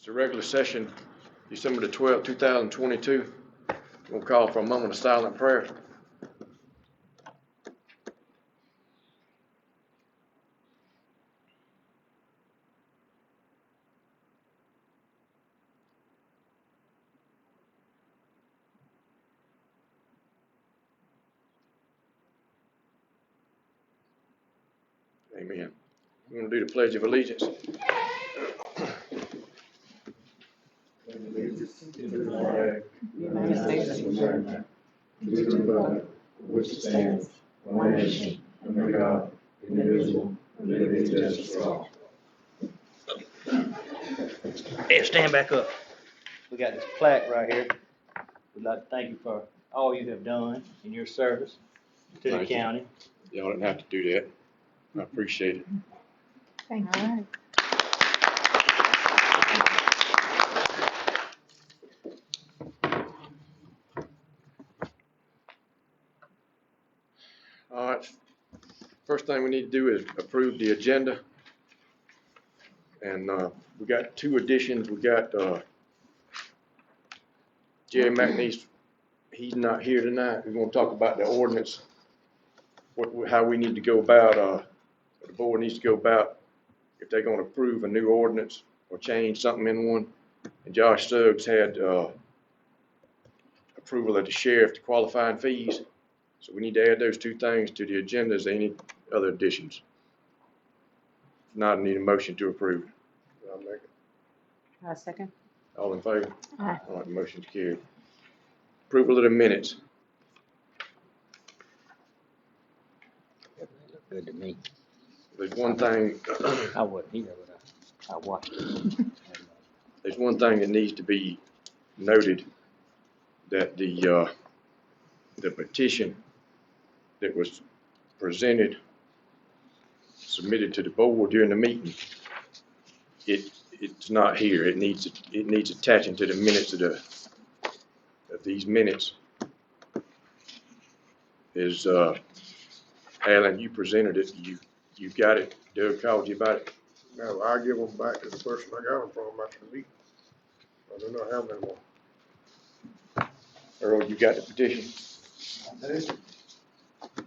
It's a regular session, December the 12th, 2022. We'll call for a moment of silent prayer. Amen. We're going to do the Pledge of Allegiance. Allegiance to the flag, United States of America, to the republic which stands one nation under God, indivisible, with liberty and justice for all. Hey, stand back up. We got this plaque right here. We'd like to thank you for all you have done in your service to the Thank you. county. Y'all didn't have to do that. I appreciate it. Thank you. All right. First thing we need to do is approve the agenda. And we got two additions. We got Jerry McNeese. He's not here tonight. We're going to talk about the ordinance, how we need to go about, the board needs to go about if they're going to approve a new ordinance or change something in one. And Josh Suggs had approval of the sheriff to qualifying fees. So we need to add those two things to the agenda. Is there any other additions? If not, I need a motion to approve. I'll make it. A second. All in favor? Aye. All right, motion's carried. Approval of the minutes. They look good to me. There's one thing, I wasn't here, but I watched it. there's one thing that needs to be noted, that the petition that was presented, submitted to the board during the meeting, it's not here. It needs attaching to the minutes of these minutes. Is Alan, you presented it. You got it. Doug called you about it. No, I give them back to the person I got them from after the meeting. I do not have them anymore. Earl, you got the petition? I do.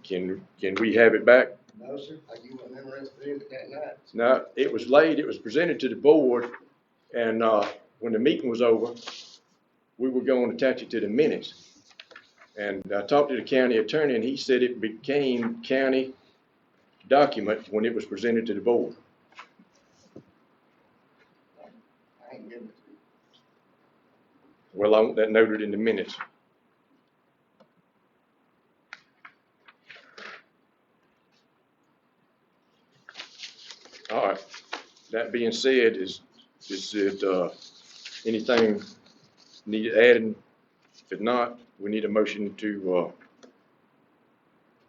Can we have it back? No, sir. You wasn't interested in it that night. No, it was late. It was presented to the board, and when the meeting was over, we were going to attach it to the minutes. And I talked to the county attorney, and he said it became county document when it was presented to the board. I ain't giving it to you. Well, I want that noted in the minutes. All right. That being said, is it anything needed adding? If not, we need a motion to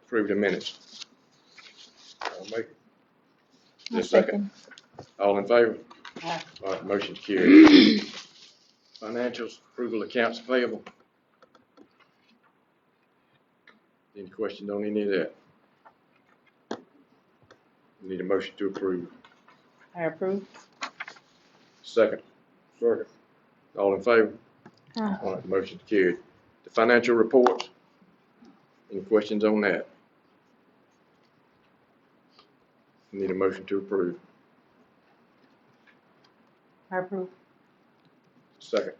approve the minutes. I'll make it. Is there a second? All in favor? Aye. All right, motion's carried. Financials, approval of accounts payable. Any questions on any of that? We need a motion to approve. I approve. Second. Second. All in favor? Aye. All right, motion's carried. The financial reports. Any questions on that? We need a motion to approve. I approve. Second.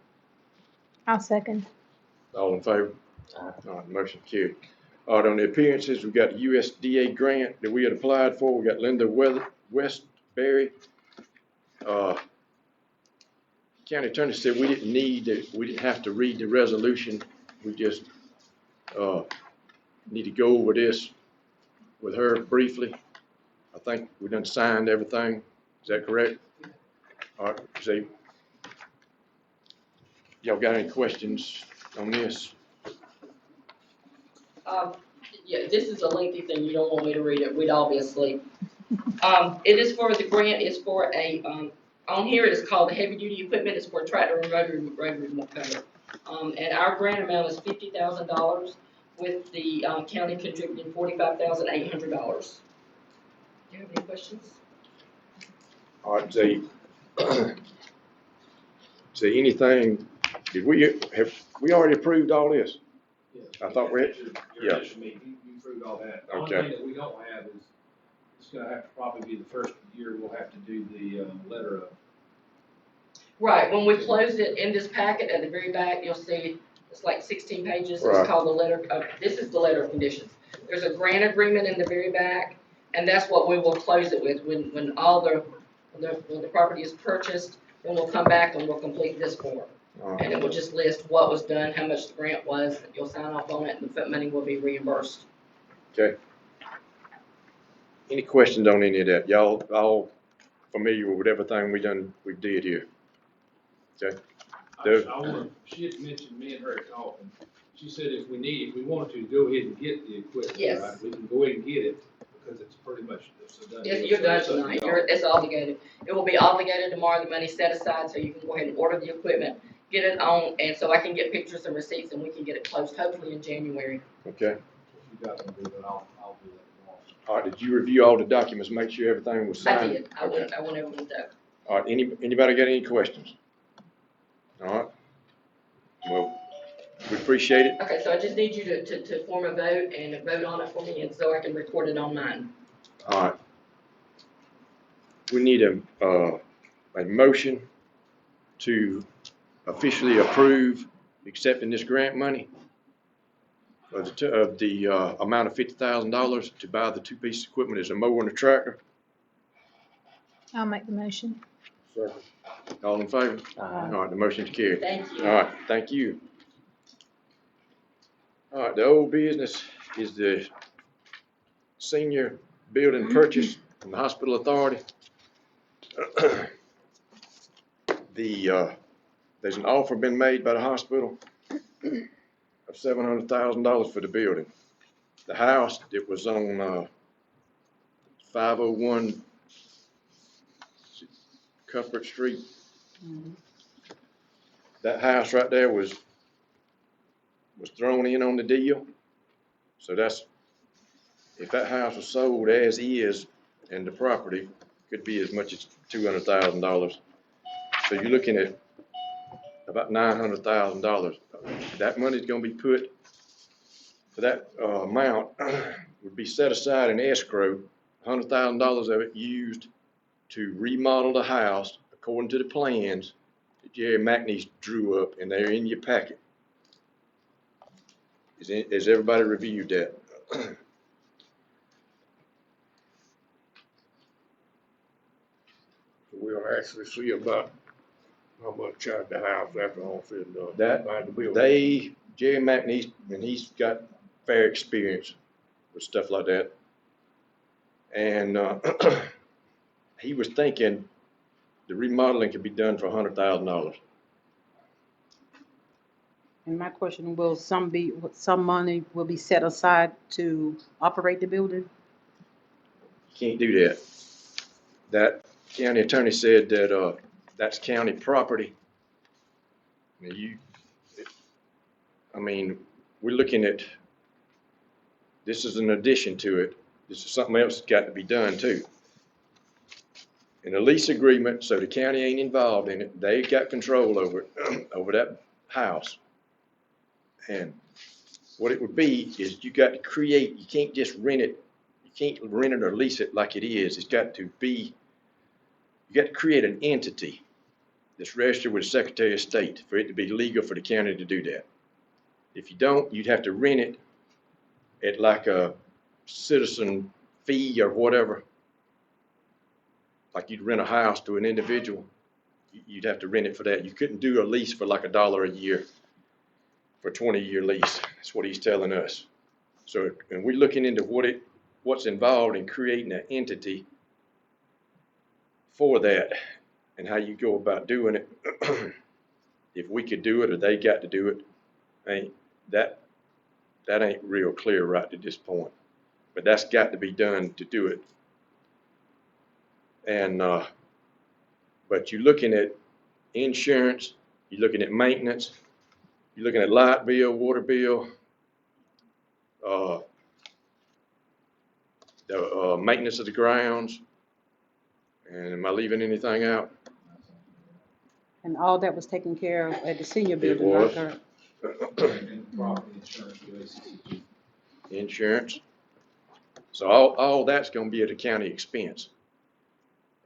I'll second. All in favor? All right, motion carried. All right, on the appearances, we got the USDA grant that we had applied for. We got Linda Westbury. County attorney said we didn't have to read the resolution. We just need to go over this with her briefly. I think we done signed everything. Is that correct? All right, so y'all got any questions on this? Yeah, this is a lengthy thing. You don't want me to read it. We'd all be asleep. It is for the grant. It's for a, on here it is called the heavy duty equipment. It's for tractor and rotary mower. And our grant amount is $50,000 with the county contributing $45,800. Do you have any questions? All right, Jay. Is there anything, have we already approved all this? I thought we had- Your yeah. initial meeting, you approved all that. The only Okay. thing that we don't have is, it's gonna have to probably be the first year we'll have to do the, letter of. Right, when we closed it in this packet at the very back, you'll see it's like 16 pages. Right. It's called the letter of, this is the letter of conditions. There's a grant agreement in the very back, and that's what we will close it with. When all when the property is purchased, then we'll come back and we'll complete this form. And it will just list what was done, how much the grant was, you'll sign off on it, and the money will be reimbursed. Okay. Any questions on any of that? Y'all all familiar with everything we did here? Okay, Dave? I wanna, she had mentioned, me and her talking, she said if we wanted to, go ahead and get the equipment, Yes. right? We can go ahead and get it, because it's pretty much, it's a done deal. You're done So it's up to tonight, y'all. it's obligated. It will be obligated tomorrow, the money set aside, so you can go ahead and order the equipment, get it on, and so I can get pictures and receipts, and we can get it closed hopefully in January. Okay. If you got them, do that, I'll do that tomorrow. All right, did you review all the documents, make sure everything was I signed? did, I went over with that. All right, anybody got any questions? All right. Well, we appreciate it. Okay, so I just need you to form a vote and vote on it for me, and so I can record it on mine. All right. We need a motion to officially approve accepting this grant money of the amount of $50,000 to buy the two pieces of equipment as a mower and a tractor. I'll make the motion. All in favor? All right, the motion's carried. Thank you. All right, thank you. All right, the old business is the senior building purchase from the hospital authority. There's an offer been made by the hospital of $700,000 for the building. The house that was on 501 Cuthbert Street, that house right there was thrown in on the deal. So that's, if that house was sold as is, and the property could be as much as $200,000. So you're looking at about $900,000. That money's gonna be put, for that amount, would be set aside in escrow, $100,000 of it used to remodel the house according to the plans that Jerry McNeese drew up, and they're in your packet. Has everybody reviewed that? We'll actually see about how much charge the house after all said and done. That- By the building. Jerry McNeese, and he's got fair experience with stuff like that. And he was thinking the remodeling could be done for $100,000. And my question, will some money will be set aside to operate the building? Can't do that. That county attorney said that, that's county property. Now we're looking at, this is an addition to it. This is something else that's got to be done too. In a lease agreement, so the county ain't involved in it, they got control over it, over that house. And what it would be is you got to create, you can't just rent it, you can't rent it or lease it like it is. It's got to be, you got to create an entity that's registered with the Secretary of State for it to be legal for the county to do that. If you don't, you'd have to rent it at like a citizen fee or whatever. Like you'd rent a house to an individual, you'd have to rent it for that. You couldn't do a lease for like $1 a year for a 20-year lease. That's what he's telling us. So, and we're looking into what's involved in creating an entity for that and how you go about doing it. If we could do it or they got to do it, that ain't real clear right at this point. But that's got to be done to do it. And but you're looking at insurance, you're looking at maintenance, you're looking at light bill, water bill, the maintenance of the grounds. And am I leaving anything out? And all that was taken care of at the senior It building, was. right? And property insurance releases. Insurance. So all that's gonna be at a county expense.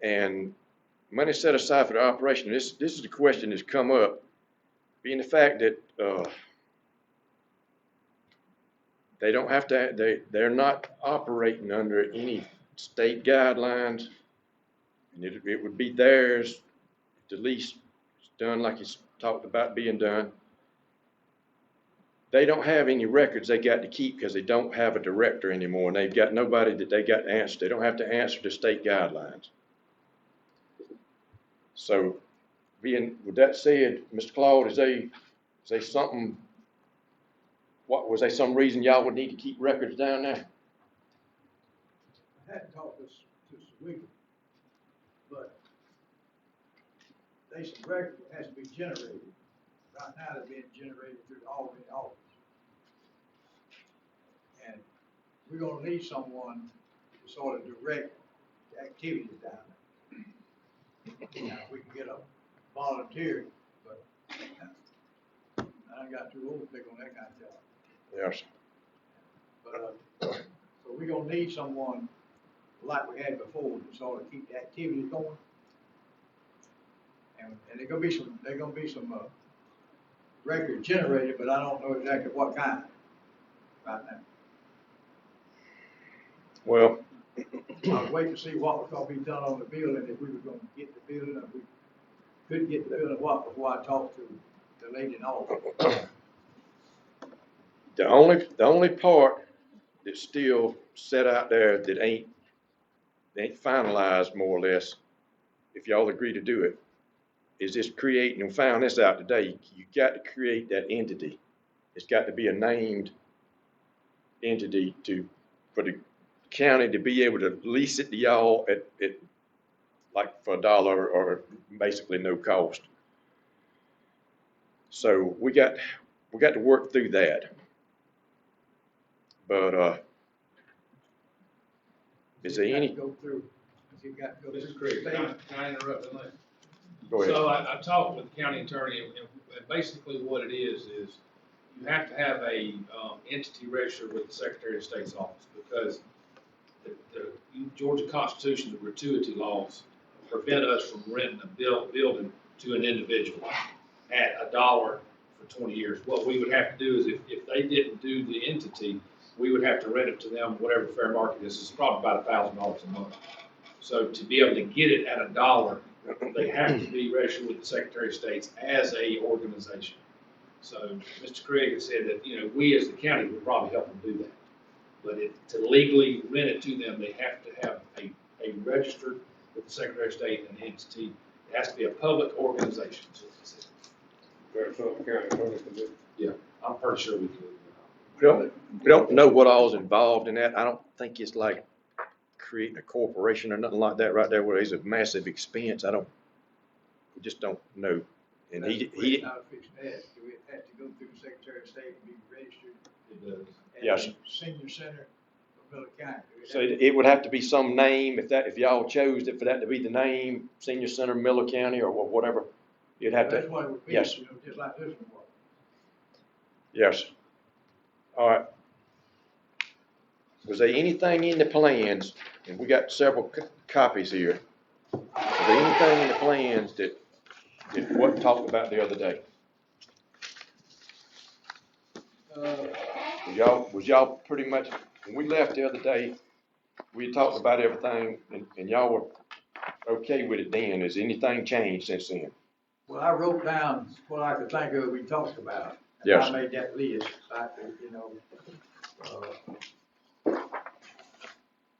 And money set aside for the operation, this is the question that's come up, being the fact that, they don't have to, they're not operating under any state guidelines. And it would be theirs, at least it's done like it's talked about being done. They don't have any records they got to keep because they don't have a director anymore, and they've got nobody that they got to answer. They don't have to answer to state guidelines. So, with that said, Mr. Claude, is they something? Was there some reason y'all would need to keep records down there? I hadn't talked to Sawika, but there's some record that has to be generated. Right now, they're being generated through the Albany office. And we're gonna need someone to sort of direct the activities down there. Now, we can get a volunteer, but I got too old to take on that kind of job. Yes. But, so we're gonna need someone like we had before to sort of keep the activity going. And there's gonna be some record generated, but I don't know exactly what kind right now. Well, I was waiting to see what was gonna be done on the building, if we were gonna get the building, if we couldn't get the building, before I talked to the lady in office. the only part that's still set out there that ain't finalized more or less, if y'all agree to do it, is this creating, and found this out today, you got to create that entity. It's got to be a named entity for the county to be able to lease it to y'all at like for $1 or basically no cost. So we got to work through that. But is there any? Go through, you got to go Mr. through. Craig, can I interrupt a minute? Go ahead. So I talked with the county attorney, and basically what it is you have to have a entity registered with the Secretary of State's office, because the Georgia Constitution, the gratuity laws prevent us from renting a building to an individual at $1 for 20 years. What we would have to do is if they didn't do the entity, we would have to rent it to them, whatever fair market is. It's probably about $1,000 a month. So to be able to get it at $1, they have to be registered with the Secretary of State as a organization. So Mr. Craig has said that, we as the county would probably help them do that. But to legally rent it to them, they have to have a registered with the Secretary of State and entity. It has to be a public organization. That's something county attorney can do. Yeah, I'm pretty sure we could. We don't know what all's involved in that. I don't think it's like creating a corporation or nothing like that right there where there's a massive expense. We just don't know. And he Not fixed that, do it have to go through the Secretary of State and be registered? It does. Yes. And Senior Center of Miller County. So it would have to be some name, if y'all chose it for that to be the name, Senior Center, Miller County, or whatever, you'd have That's to, what it would be, yes. just like this one was. yes. All right. Was there anything in the plans, and we got several copies here, was there anything in the plans that wasn't talked about the other day? Was y'all pretty much, when we left the other day, we had talked about everything, and y'all were okay with it then. Has anything changed since then? Well, I wrote down what I could think of we talked about. And Yes. I made that list, like,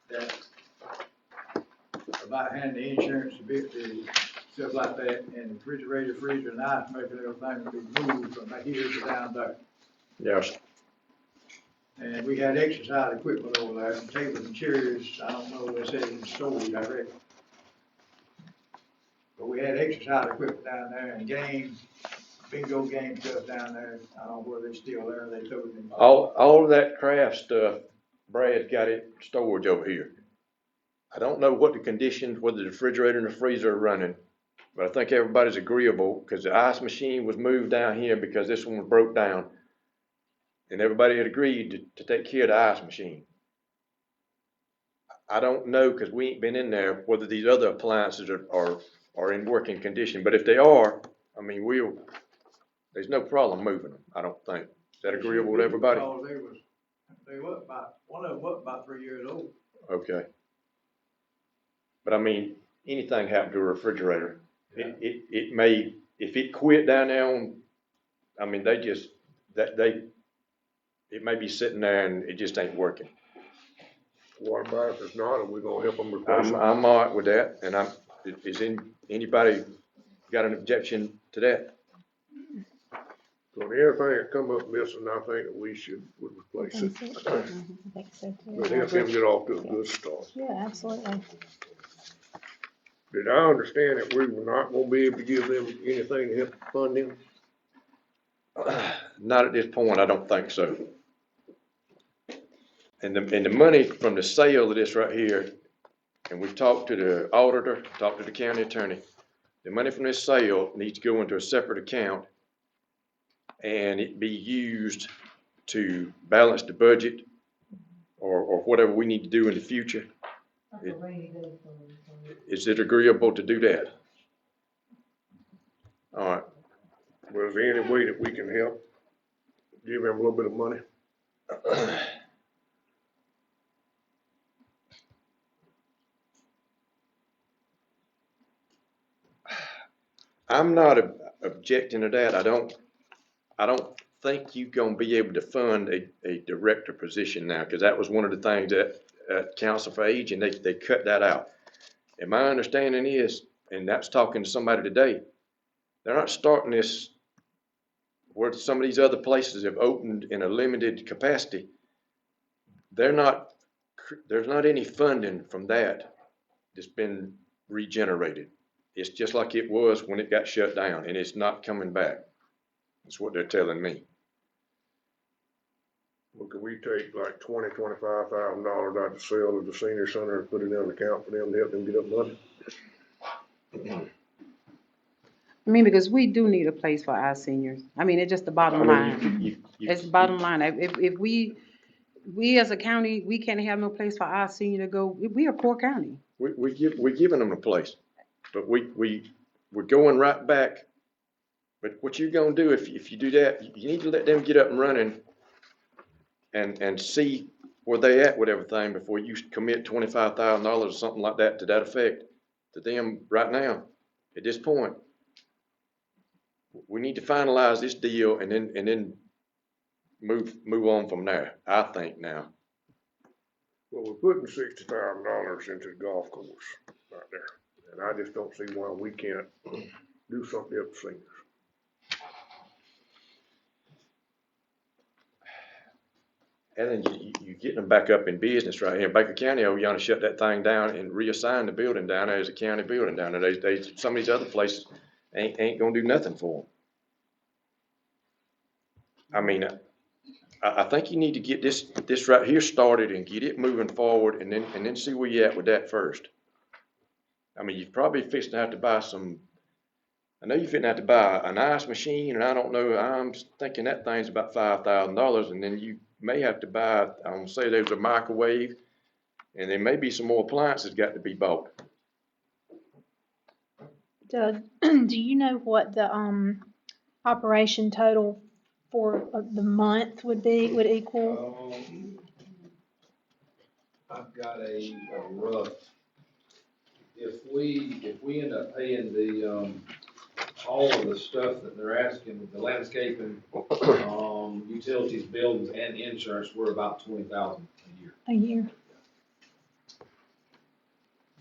that about handing the insurance, the stuff like that, and the refrigerator, freezer, and ice maker, everything would be moved from here to down there. Yes. And we had exercise equipment over there, some tables and chairs, I don't know, they said in storage, I reckon. But we had exercise equipment down there and games, bingo game stuff down there, I don't know whether they're still there, they told me. All of that craft stuff, Brad got it in storage over here. I don't know what the conditions, whether the refrigerator and the freezer are running, But I think everybody's agreeable, because the ice machine was moved down here because this one was broke down. And everybody had agreed to take care of the ice machine. I don't know, because we ain't been in there, whether these other appliances are in working condition, but if they are, I mean, there's no problem moving them, I don't think. Is that agreeable with everybody? Because they was about, one of them was about 3 years old. Okay. But I mean, anything happened to a refrigerator, Yeah. it may, if it quit down there on, I mean, it may be sitting there and it just ain't working. What about if it's not, are we gonna help them replace it? I'm all right with that, and anybody got an objection to that? So everything that come up missing, I think that would replace it. I think so But too. help him get off to a good start. Yeah, absolutely. Did I understand that we were not gonna be able to give them anything to help fund them? Not at this point, I don't think so. And the money from the sale of this right here, and we've talked to the auditor, talked to the county attorney, the money from this sale needs to go into a separate account and it be used to balance the budget or whatever we need to do in the future. Is it agreeable to do that? All right. Well, is there any way that we can help give him a little bit of money? I'm not objecting to that. I don't think you're gonna be able to fund a director position now, because that was one of the things that Council for Aging, they cut that out. And my understanding is, and that's talking to somebody today, they're not starting this where some of these other places have opened in a limited capacity. There's not any funding from that that's been regenerated. It's just like it was when it got shut down, and it's not coming back. That's what they're telling me. Well, could we take like $25,000 out of the sale of the senior center and put it in an account for them to help them get up money? I mean, because we do need a place for our seniors. I mean, it's just the bottom line. It's the bottom line. If we as a county, we can't have no place for our senior to go, we are a poor county. We're giving them a place, but we're going right back. But what you're gonna do if you do that, you need to let them get up and running and see where they at with everything before you commit $25,000 or something like that to that effect to them right now. At this point, we need to finalize this deal and then move on from there, I think now. Well, we're putting $60,000 into the golf course right there, and I just don't see why we can't do something to help the seniors. And then you getting them back up in business right here. Baker County over yonder shut that thing down and reassign the building down there as a county building down there. Some of these other places ain't gonna do nothing for them. I mean, I think you need to get this right here started and get it moving forward, and then see where you at with that first. I mean, you're probably fixing to have to buy some. I know you're fixing to have to buy an ice machine, and I don't know. I'm thinking that thing's about $5,000, and then you may have to buy. I'm gonna say there's a microwave, and there may be some more appliances got to be bought. Doug, do you know what the operation total for the month would equal? I've got a rough, if we end up paying the, all of the stuff that they're asking, the landscaping, utilities, buildings, and insurance, we're about $20,000 a year. A year.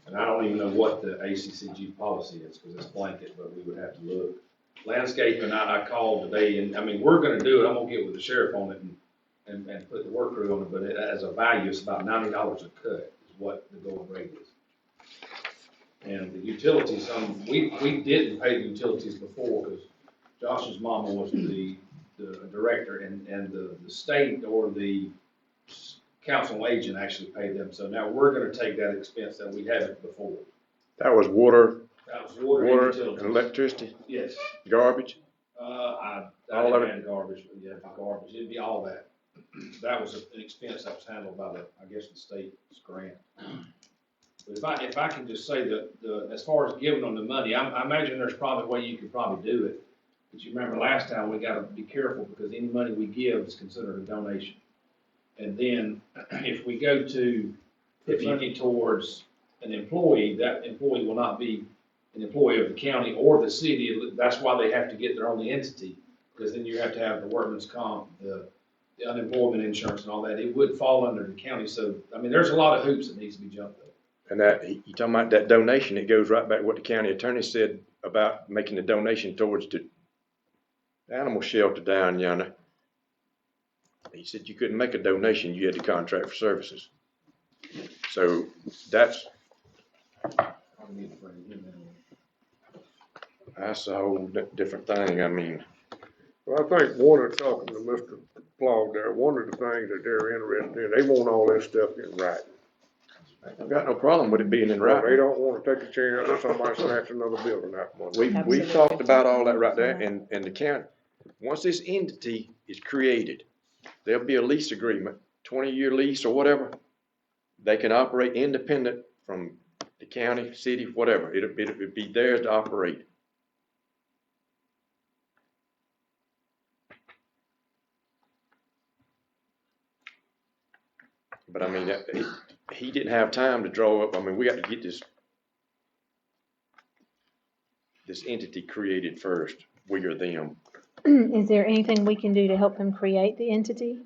And I don't even know what the ACCG policy is, because it's blanket, but we would have to look. Landscaping, I called today, and I mean, we're gonna do it, I'm gonna get with the sheriff on it and put the work crew on it, but it, as a value, it's about $90 a cut is what the going rate is. And the utilities, we didn't pay the utilities before, because Josh's mama was the director, and the state or the council agent actually paid them, so now we're gonna take that expense that we haven't before. That was water That was water and water and utilities. electricity, Yes. garbage? I All of didn't add garbage, but yeah, the garbage, it'd be all that. That was an expense that was handled by the, I guess, the state's grant. But if I can just say that, as far as giving them the money, I imagine there's probably a way you could probably do it. But you remember last time, we gotta be careful because any money we give is considered a donation. And then if we go to put money towards an employee, that employee will not be an employee of the county or the city. That's why they have to get their own entity, because then you have to have the workman's comp, the unemployment insurance and all that. It would fall under the county. So, I mean, there's a lot of hoops that needs to be jumped through. And that, you talking about that donation, it goes right back to what the county attorney said about making the donation towards the animal shelter down yonder. He said you couldn't make a donation, you had to contract for services. So that's a whole different thing, I mean. Well, I think one of talking to Mr. Claude there, one of the things that they're interested in, they want all this stuff in writing. I've got no problem with it being in They writing. don't wanna take a chance that somebody snatch another building out from under. We Absolutely. talked about all that right there, and the county, once this entity is created, there'll be a lease agreement, 20-year lease or whatever. They can operate independent from the county, city, whatever. It'll be theirs to operate. But I mean, he didn't have time to draw up, I mean, we got to get this entity created first, we or them. Is there anything we can do to help him create the entity?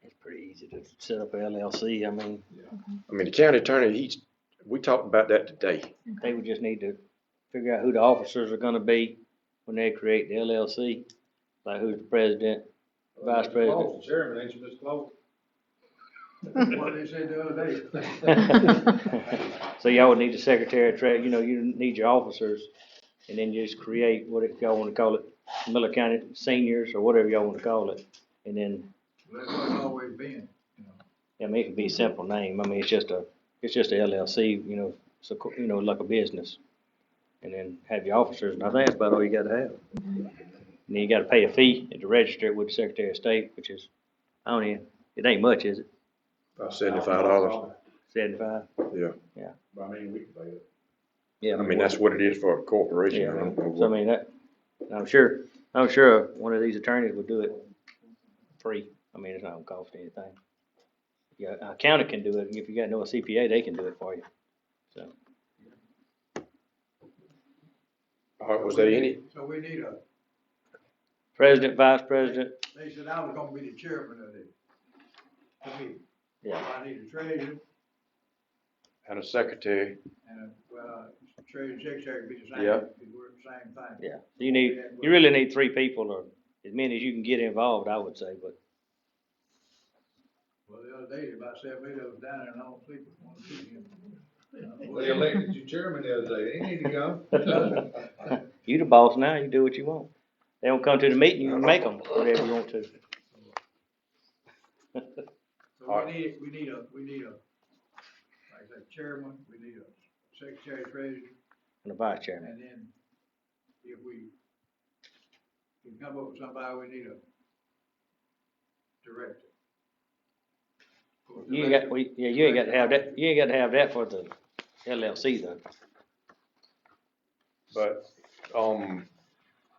It's pretty easy to set up a LLC. I mean, The county attorney, we talked about that today. they would just need to figure out who the officers are gonna be when they create the LLC, like who's the president, vice president. The chairman, ain't you, Mr. Clover? What they said the other day. So y'all would need the secretary of treasury, you need your officers, and then just create what y'all wanna call it, Miller County Seniors, or whatever y'all wanna call it, and then, That's what it's always been, you know. I mean, it could be a simple name, I mean, it's just a LLC, so, like a business. And then have your officers, and I think that's about all you gotta have. And then you gotta pay a fee to register it with the Secretary of State, which is, it ain't much, is it? About $75. 75? Yeah. But I mean, we can pay it. Yeah. I mean, that's what it is for a corporation. Yeah, I don't know so I what- mean, I'm sure one of these attorneys would do it free. I mean, it's not gonna cost anything. Yeah, a county can do it, and if you got no CPA, they can do it for you, so. All right, was there any, So we need President, vice president, they said I was gonna be the chairman of the committee. yeah, I need a treasurer and a secretary? and treasurer and secretary would be the same, Yeah. because we're the same thing. yeah. You really need 3 people, or as many as you can get involved, I would say, but. Well, the other day, about 7 of us down there and I don't sleep with one, two. Well, they elected you chairman the other day, they need to go. You the boss now, you do what you want. They don't come to the meeting, you can make them whatever you want to. So we need a, like I said, chairman, we need a secretary, treasurer, And the vice chairman. and then if we can come up with somebody, we need a director. Of course, You ain't got, you ain't got to have that for the LLC though. But,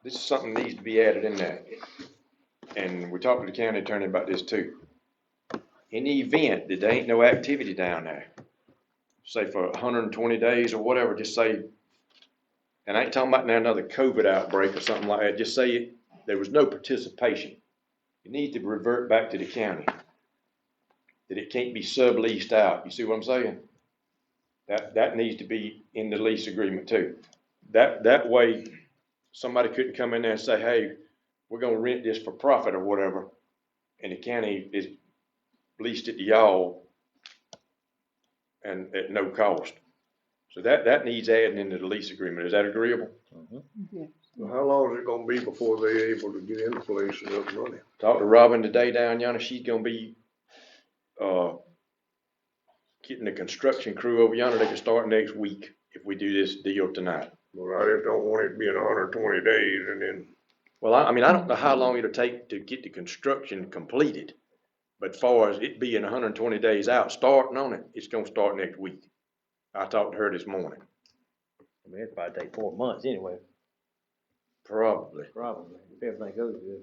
this is something that needs to be added in there. And we talked to the county attorney about this too. In the event that there ain't no activity down there, say for 120 days or whatever, just say, and I ain't talking about now another COVID outbreak or something like that, just say there was no participation. It needs to revert back to the county. That it can't be subleased out. You see what I'm saying? That needs to be in the lease agreement too. That way, somebody couldn't come in there and say, hey, we're gonna rent this for profit or whatever, and the county is leased it to y'all and at no cost. So that needs adding into the lease agreement. Is that agreeable? Well, how long is it gonna be before they're able to get into place and up and running? Talked to Robin today down yonder. She's gonna be, getting the construction crew over yonder. They can start next week if we do this deal tonight. Well, I just don't want it being 120 days and then, Well, I mean, I don't know how long it'll take to get the construction completed, but far as it being 120 days out, starting on it, it's gonna start next week. I talked to her this morning, I mean, it'd probably take 4 months anyway, probably. probably, if everything goes good.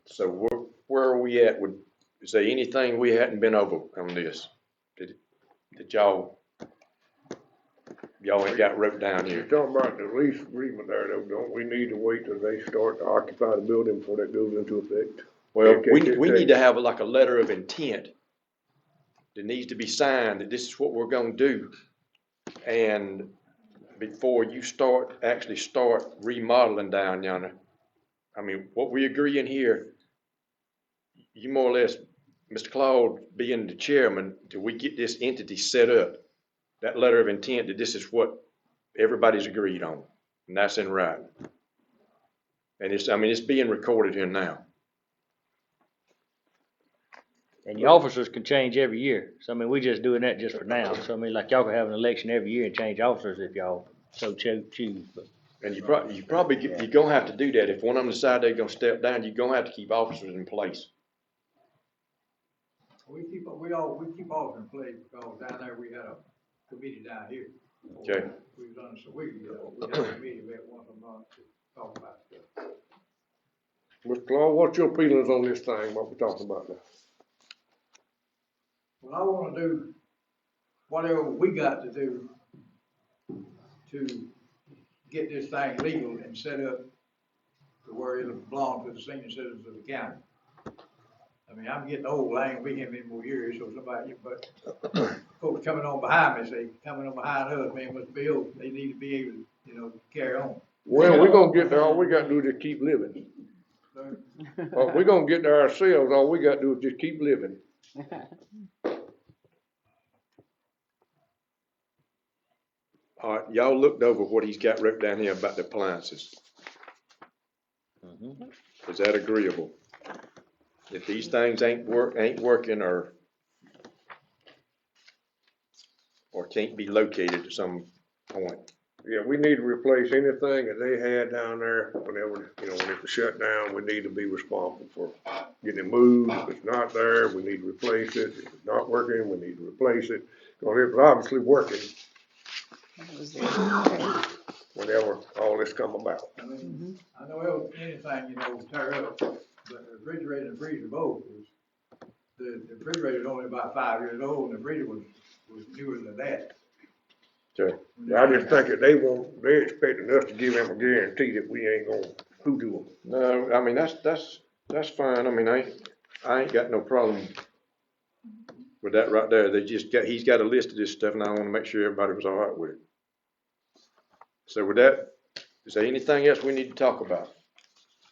So where are we at with, is there anything we hadn't been over on this? That y'all ain't got wrote down you're here? talking about the lease agreement there though, don't we need to wait till they start to occupy the building before that goes into effect? Well, Okay, we need to have like a letter of intent that needs to be signed, that this is what we're gonna do. And before you actually start remodeling down yonder, I mean, what we agree in here, you more or less, Mr. Claude being the chairman, till we get this entity set up, that letter of intent that this is what everybody's agreed on, and that's in writing. And it's being recorded here now. And the officers can change every year, so I mean, we just doing that just for now, so I mean, like, y'all can have an election every year and change officers if y'all so choose, but. And you're gonna have to do that. If one of them decide they're gonna step down, you're gonna have to keep officers in place. We keep off in place because down there we had a committee down here. Okay. We was on, so we had a meeting about once a month to talk about stuff. Mr. Claude, what's your feelings on this thing, what we're talking about now? Well, I wanna do whatever we got to do to get this thing legal and set up to where it'll belong to the senior citizens of the county. I mean, I'm getting old, I ain't gonna be here many more years, so somebody, but folks coming on behind me, say, coming on behind us, man, Mr. Bill, they need to be able to, carry on. Well, we're gonna get there, all we gotta do is just keep living. We're gonna get there ourselves, all we gotta do is just keep living. All right, y'all looked over what he's got wrote down here about the appliances. Is that agreeable? If these things ain't working or can't be located at some point. Yeah, we need to replace anything that they had down there whenever, when it's shut down, we need to be responsible for getting it moved. If it's not there, we need to replace it. If it's not working, we need to replace it. Because it was obviously working whenever all this come about. I mean, I know anything, tear up, but the refrigerator and freezer both the refrigerator's only about 5 years old and the freezer was newer than that. Okay. I just think that they're expecting us to give them a guarantee that we ain't gonna hoodoo them. No, I mean, that's fine. I mean, I ain't got no problem with that right there. He's got a list of this stuff and I wanna make sure everybody was all right with it. So with that, is there anything else we need to talk about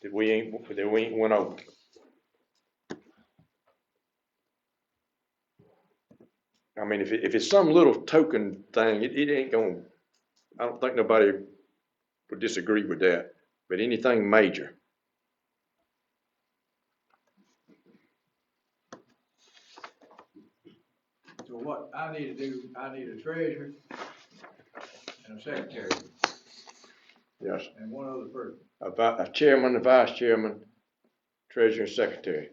that we ain't went over? I mean, if it's some little token thing, it ain't gonna, I don't think nobody would disagree with that, but anything major. So what I need to do, I need a treasurer and a secretary Yes. and one other person. A chairman, a vice chairman, treasurer, and secretary.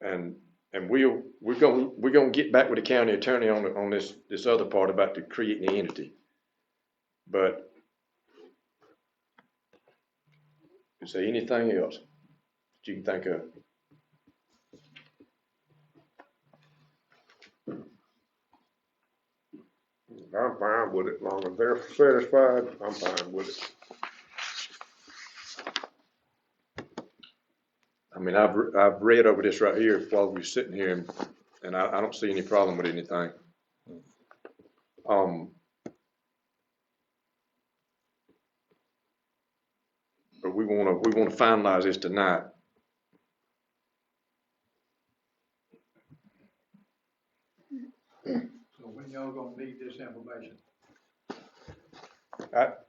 And we're gonna get back with the county attorney on this other part about creating the entity. But is there anything else that you can think of? I'm fine with it, as long as they're satisfied, I'm fine with it. I mean, I've read over this right here while we're sitting here, and I don't see any problem with anything. But we wanna finalize this tonight. So when y'all gonna need this information?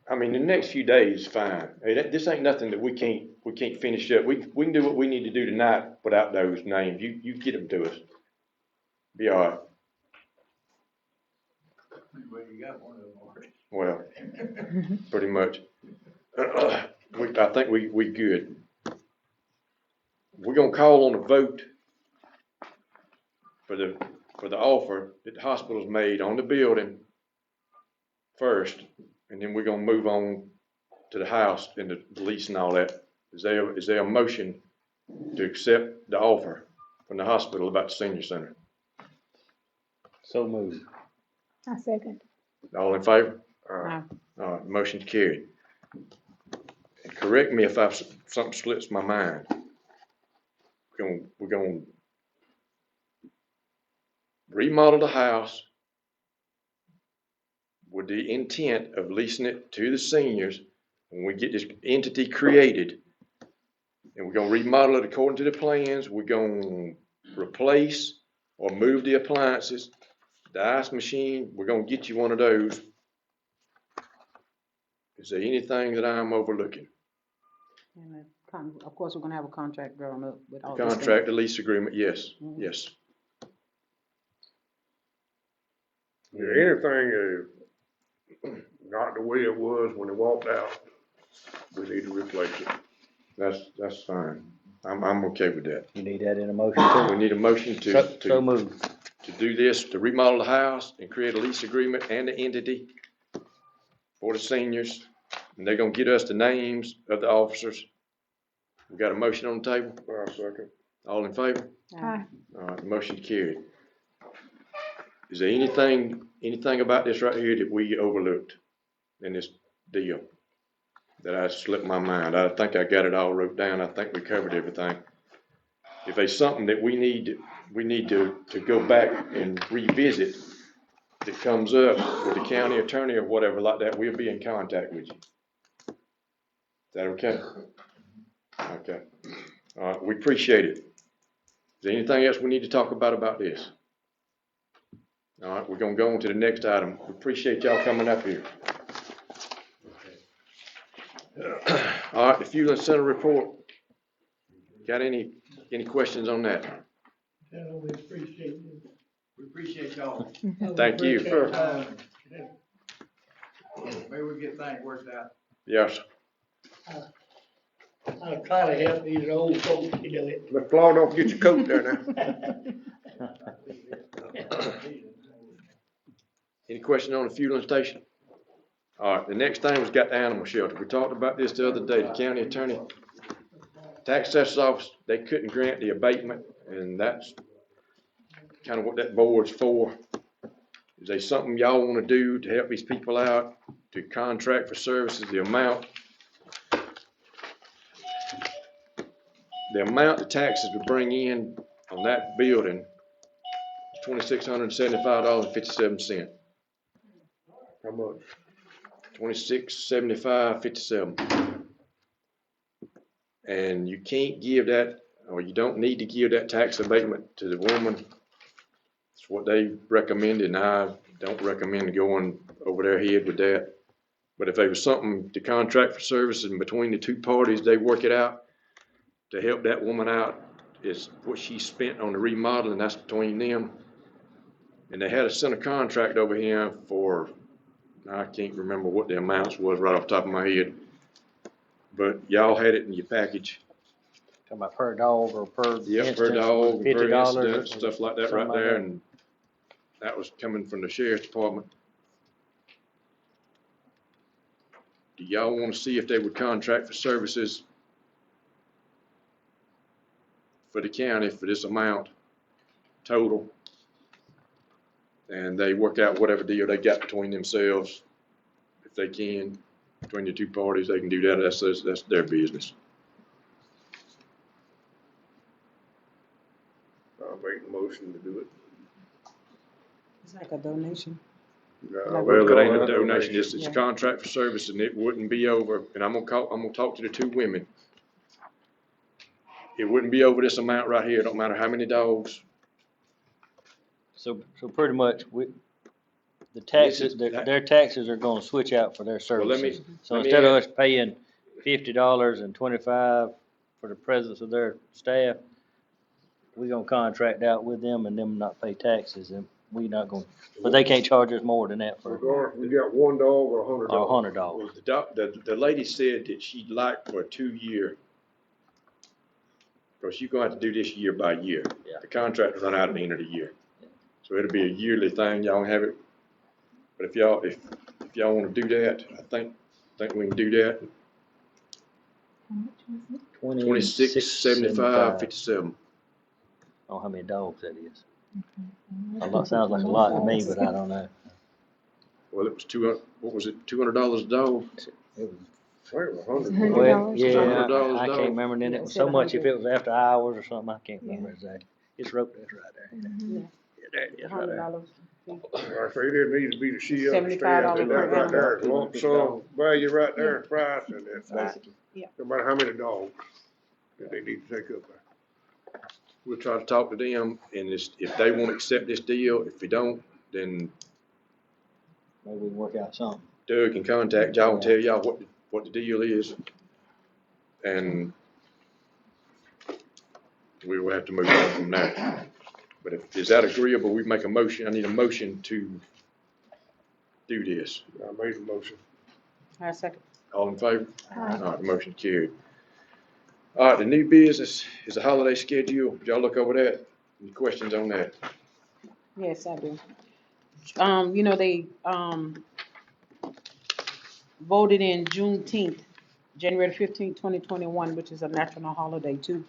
I mean, the next few days, fine. Hey, this ain't nothing that we can't we can't finish up. We can do what we need to do tonight without those names. You get them to us. Be all right. Well, you got one of them already. Well, pretty much. I think we good. We're gonna call on a vote for the offer that the hospital's made on the building first, and then we're gonna move on to the house and the lease and all that. Is there a motion to accept the offer from the hospital about the senior center? So moved. I second. All in favor? Aye. All right, motion's carried. And correct me if something slips my mind. We're gonna remodel the house with the intent of leasing it to the seniors. When we get this entity created, and we're gonna remodel it according to the plans, we're gonna replace or move the appliances, the ice machine, we're gonna get you one of those. Is there anything that I'm overlooking? And of course, we're gonna have a contract drawn up with all this. Contract, the lease agreement, yes, yes. Yeah, anything is not the way it was when it walked out, we need to replace it. That's fine. I'm okay with that. You need that in a motion too? We need a motion So to moved. do this, to remodel the house and create a lease agreement and the entity for the seniors. And they're gonna get us the names of the officers. We got a motion on the table? I'll second. All in favor? Aye. All right, motion carried. Is there anything about this right here that we overlooked in this deal? That I slipped my mind? I think I got it all wrote down. I think we covered everything. If there's something that we need to go back and revisit that comes up with the county attorney or whatever like that, we'll be in contact with you. Is that okay? Okay. All right, we appreciate it. Is there anything else we need to talk about this? All right, we're gonna go on to the next item. We appreciate y'all coming up here. All right, the fuel and center report. Got any questions on that? Yeah, we appreciate you. We appreciate y'all. Thank you. Maybe we get things worked out. Yes. I try to help these old folks to do it. Mr. Law, don't forget your coat there now. Any questions on the fueling station? All right, the next thing was got the animal shelter. We talked about this the other day. The county attorney, tax assessor's office, they couldn't grant the abatement, and that's kind of what that board's for. Is there something y'all want to do to help these people out, to contract for services, the amount the taxes we bring in on that building is $2,675.57. How much? $2675.57. And you can't give that, or you don't need to give that tax abatement to the woman. It's what they recommended, and I don't recommend going over their head with that. But if there was something to contract for services and between the two parties, they work it out to help that woman out, is what she spent on the remodeling, that's between them. And they had sent a contract over here for, I can't remember what the amounts was right off the top of my head, but y'all had it in your package. Talking about per dog or per Yep, per instance, dog, per $50 incident, stuff like that right something like there, that. and that was coming from the sheriff's department. Do y'all wanna see if they would contract for services for the county for this amount total? And they work out whatever deal they got between themselves. If they can, between the two parties, they can do that. That's their business. I'll make a motion to do it. It's like a donation. Well, it ain't a donation, it's a Yeah. contract for service, and it wouldn't be over, and I'm gonna talk to the two women. It wouldn't be over this amount right here, don't matter how many dogs. So pretty much, the taxes, This is- their taxes are gonna switch out for their Well, let me- services. So let me instead of ask- us paying $50 and 25 for the presence of their staff, we gonna contract out with them and them not pay taxes, and we not gonna, but they can't charge us more than that for Regardless, we got one dog or $100. $100. Well, the lady said that she'd like for a 2-year, because you're gonna have to do this year by year. Yeah. The contract will run out at the end of the year. So it'll be a yearly thing, y'all have it. But if y'all wanna do that, I think we can do that. How much was it? 2675 57. I don't know how many dogs that is. A lot, sounds like a lot to me, but I don't know. Well, it was what was it, $200 a dog? It was, Wait, $100. well, $100 yeah, $100 I dog. can't remember, then it was so much if it was after hours or something, I can't remember exactly. It's wrote this right there. Yeah. Yeah, there it is right there. $100. Like I say, there needs to be the she understands $75 that per right there is animal. lump sum value right there in price, and it's Basically, yeah. no matter how many dogs that they need to take up there. We'll try to talk to them, and if they won't accept this deal, if we don't, then Maybe we can work out something. Doug can contact y'all and tell y'all what the deal is. And we will have to move on from there. But is that agreeable? We make a motion. I need a motion to do this. I made a motion. I second. All in favor? Aye. All right, the motion carried. All right, the new business is a holiday schedule. Did y'all look over that? Any questions on that? Yes, I do. You know, they, voted in Juneteenth, January 15th, 2021, which is a national holiday too.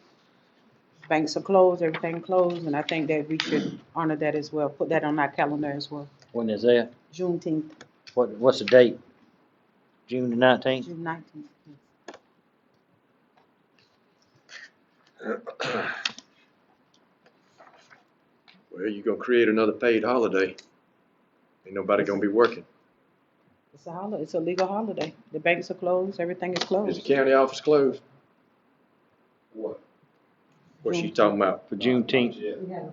Banks are closed, everything closed, and I think that we should honor that as well, put that on our calendar as well. When is that? Juneteenth, What's the date? June the 19th? June 19th. Well, you're gonna create another paid holiday. Ain't nobody gonna be working. It's a holiday, it's a legal holiday. The banks are closed, everything is Is the closed. county office closed? What? What's she talking about? For Juneteenth? Yeah.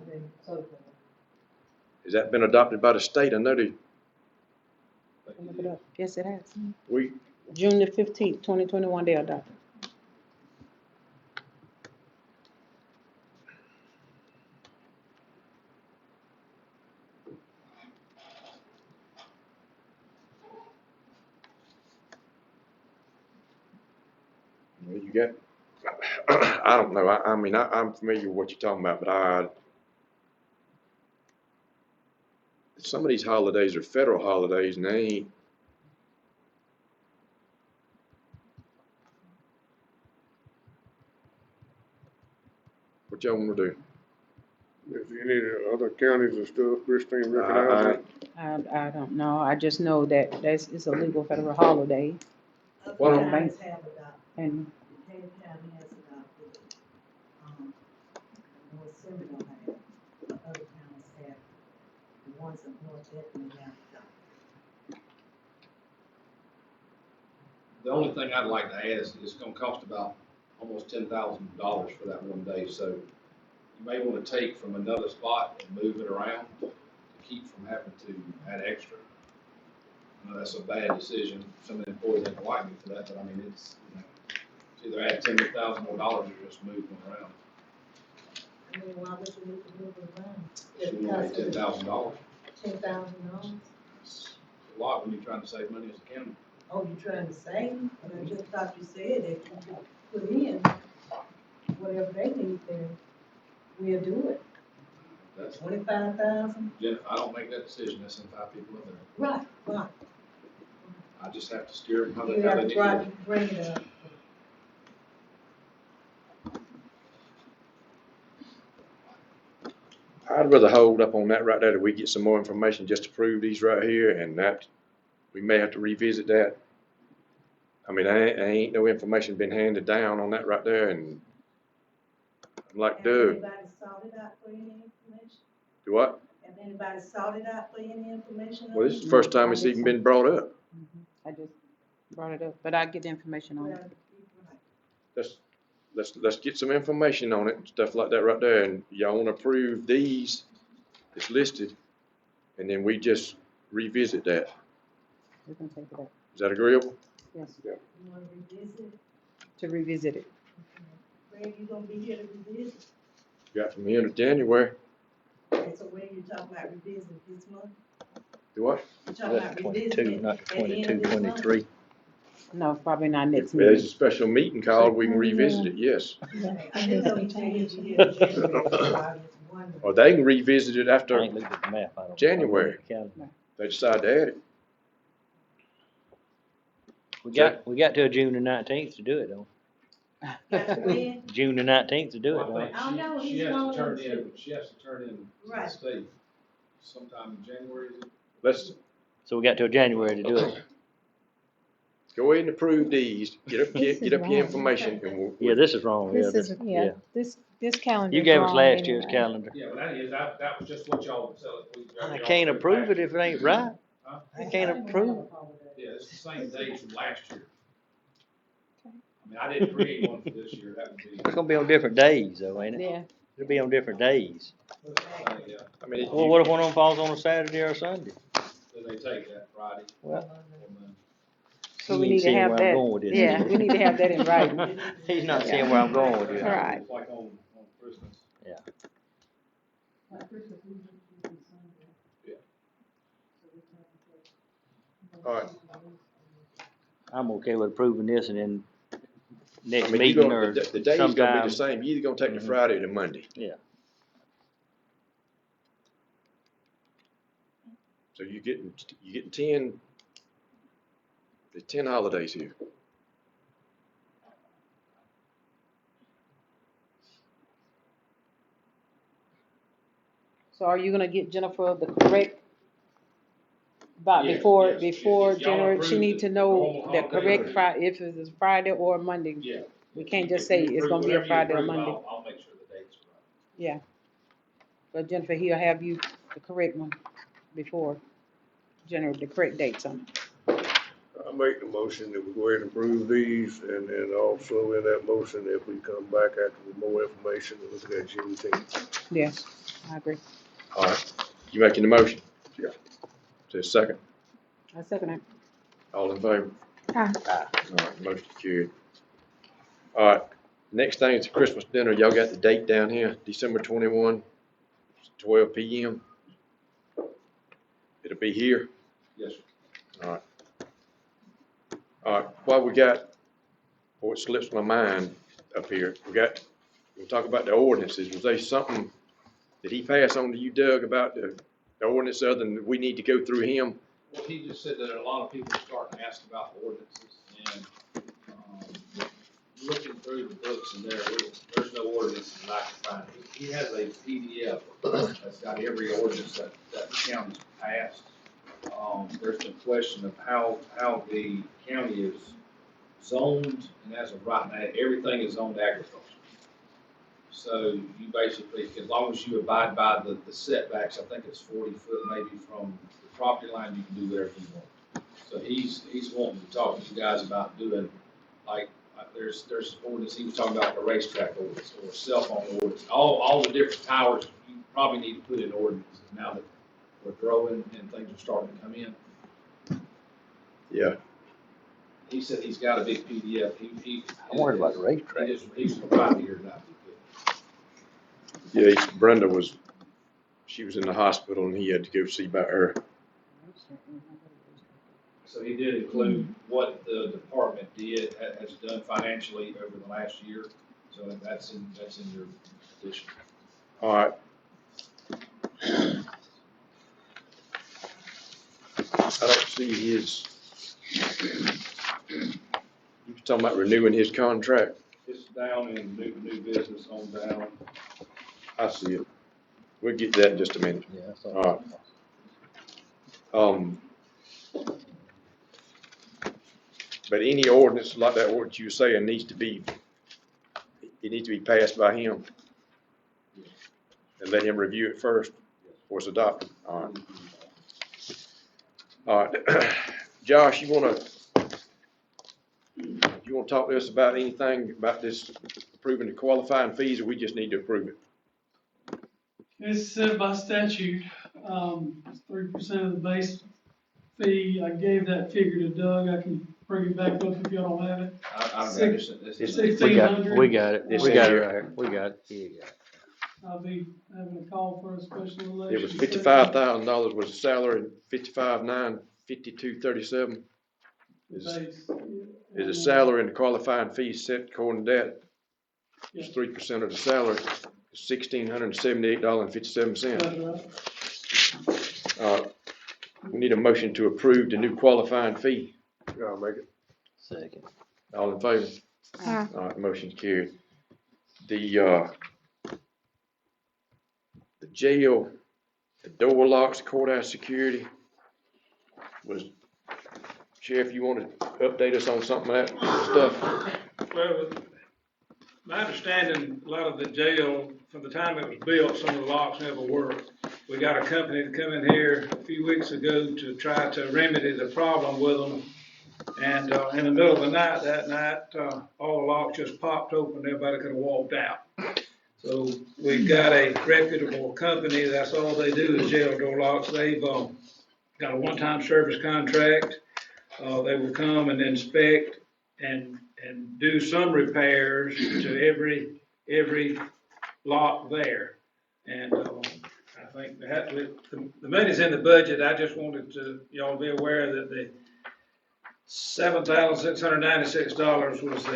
Has that been adopted by the state? I know Look it up. Yes, it has. we, June the 15th, 2021, they adopted. well, you got, I don't know. I mean, I'm familiar with what you're talking about, but some of these holidays are federal holidays and they ain't. What y'all wanna do? If any other counties and stuff, Christine recognize it. I don't know. I just know that it's a legal federal holiday. Well, And banks- Have adopted, And Decatur County has adopted it. North Central don't have, but other counties have. The ones up north definitely have adopted. The only thing I'd like to add is it's gonna cost about almost $10,000 for that one day, so you may wanna take from another spot and move it around to keep from having to add extra. I know that's a bad decision, some of the employees ain't like me for that, but I mean, it's, it's either add $10,000 more or just move them around. I mean, why would you need to move it around? So you wanna pay $10,000, $10,000? it's a lot when you're trying to save money as a county. Oh, you're trying to save, but I just thought you said that you could put in whatever they need there. We'll do it. That's, 25,000? Jennifer, I don't make that decision, that's in 5 people in there. Right. I just have to steer them how You they have need to to. bring it up. I'd rather hold up on that right there till we get some more information just to prove these right here, and that, we may have to revisit that. I mean, ain't no information been handed down on that right there, and I'm like, Have Doug, anybody sought it out for any information? do what? Have anybody sought it out for any information? on Well, this is it? the first time it's even been brought up. I just brought it up, but I'll get the information on Well, it. you're right. Let's get some information on it and stuff like that right there, and y'all wanna approve these that's listed, and then we just revisit that. We can take it up. Is that agreeable? Yes. You wanna revisit? to revisit it. When you gonna be here to revisit? Got from the end of January. And so when you talking about revisiting this month? Do what? You talking That's about revisiting 22, it not at the end 22, of this month? 23. No, probably not next If there's a meeting. special meeting called, we can revisit it, yes. Okay, I didn't know you said you'd be here in January, so I was just wondering. Or they can revisit it I after ain't looked at the map, I don't. January. they decide to add it. We got till June the 19th to do it, though. Got to when? June the 19th to do it, Well, don't I we? think I don't know, she he's has going to turn to- in, she has to turn in to the Right. state sometime in January. Is it? Let's So we got till January to do it. go ahead and approve these, get up, This get is up your wrong. information and we'll. Yeah, this is wrong, yeah. This is, yeah, this calendar You is gave us wrong last year's anyway. calendar. Yeah, but that was just what y'all said. I can't approve it if it ain't right. Huh? I can't approve. Yeah, it's the same dates from last year. I mean, I didn't create one for this year, that would be. It's gonna be on different days, though, ain't it? Yeah. It'll be on different days. Yeah, I mean, Well, what if one of them falls on a Saturday or a Sunday? then they take that Friday. Well, So He we ain't need to seeing have where I'm that, going with this. yeah, we need to have that in writing. He's not seeing where I'm going with this. All right. It's like on Christmas. all right. I'm okay with approving this and then I next mean, you meeting gonna, or the day's gonna be sometime. the same, you either gonna take the Mhm. Friday or the Monday. Yeah. So you're getting 10, there's 10 holidays here. So are you gonna get Jennifer the correct, about Yes, before, yes. before If y'all January, she approve need the to know normal the holiday correct rate. Friday, if it's Friday or Monday. Yeah. We can't just If say you it's approve- gonna be a whatever you Friday or approve, Monday. I'll make sure the dates are right. Yeah. But Jennifer, he'll have you the correct one before January, the correct dates on it. I make the motion that we go ahead and approve these, and then also in that motion, if we come back after with more information, we'll look at Juneteenth. Yes, I agree. All right, you making the motion? Yeah. Is there a second? I second it. All in favor? Aye. All right, motion carried. All right, next thing is the Christmas dinner. Y'all got the date down here, December 21, 12 p.m. It'll be here. Yes, sir. All right. All right, what we got, before it slips my mind up here, we'll talk about the ordinances. Was there something, did he pass on to you, Doug, about the ordinance other than we need to go through him? Well, he just said that a lot of people are starting to ask about the ordinances, and, looking through the books and there's no ordinance that I can find. He has a PDF that's got every ordinance that the county's passed. There's a question of how the county is zoned, and as of right now, everything is zoned agriculture. So you basically, as long as you abide by the setbacks, I think it's 40 foot maybe from the property line, you can do whatever you want. So he's wanting to talk to you guys about doing, like there's ordinance, he was talking about the racetrack ordinance or cell phone ordinance, all the different towers you probably need to put in ordinances now that we're growing and things are starting to come in. Yeah. He said he's got a big PDF. I'm worried about the racetrack. He's provided here tonight. Yeah, Brenda she was in the hospital and he had to go see about her. So he did include what the department has done financially over the last year. So that's in your addition. All right. I don't see his, you were talking about renewing his contract. It's down in new business on down. I see it. We'll get to that in just a minute. Yeah, that's All right. But any ordinance like that ordinance you were saying it needs to be passed by him. And let him review it first before it's adopted. All right. All right. Josh, you wanna talk to us about anything about this approving the qualifying fees, or we just need to approve it? It's set by statute, 3% of the base fee, I gave that figure to Doug, I can bring it back up if y'all don't have it. I've got Six- this. We 1,600. got it, This we is got it here. right here, we got it, yeah. I'll be having a call for a special election. It was $55,000 was the salary, 55,952 $52.37 is Base, the salary, and the qualifying fees set according to that. It's 3% of the salary, $1,678.57. That's right. We need a motion to approve the new qualifying fee. I'll make it. Second. All in favor? Aye. All right, motion's carried. The jail, the door locks, courthouse security was, Sheriff, you want to update us on something of that stuff? Well, my understanding, a lot of the jail, from the time it was built, some of the locks never worked. We got a company to come in here a few weeks ago to try to remedy the problem with them. And, in the middle of the night, that night, all the locks just popped open, everybody could have walked out. So we've got a reputable company, that's all they do is jail door locks. They've, got a one-time service contract. They will come and inspect and do some repairs to every lock there. And, I think the money's in the budget. I just wanted to, y'all be aware that the $7,696 was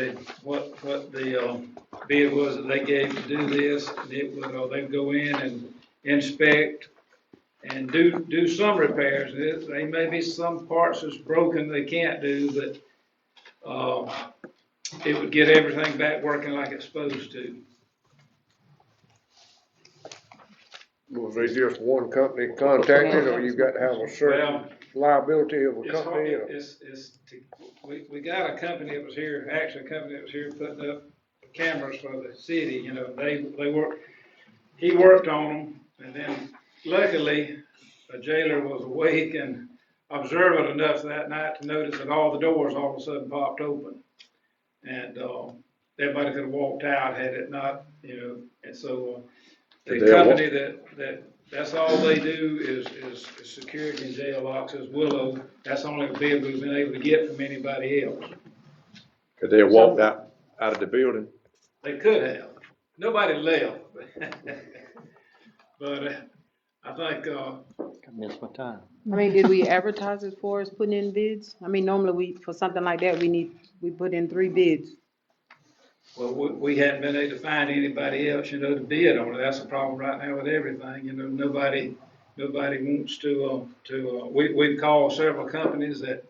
what the bid was that they gave to do this. And it would, they'd go in and inspect and do some repairs. They may be some parts that's broken they can't do, but, it would get everything back working like it's supposed to. Was they just one company contacted, or you got to have a certain liability of a It's company? hard, we got a company that was here, actually a company that was here putting up cameras for the city, you know, he worked on them, and then luckily, a jailer was awake and observant enough that night to notice that all the doors all of a sudden popped open. And, everybody could have walked out had it not, you know, and so, the company that's all they do is security and jail locks is Willow. That's the only bid we've been able to get from anybody else. Could they have walked out of the building? They could have. Nobody left. But I think, I missed my time. I mean, did we advertise it for us putting in bids? I mean, normally for something like that, we put in 3 bids. well, we hadn't been able to find anybody else, you know, to bid on it. That's the problem right now with everything. You know, nobody wants to, we've called several companies that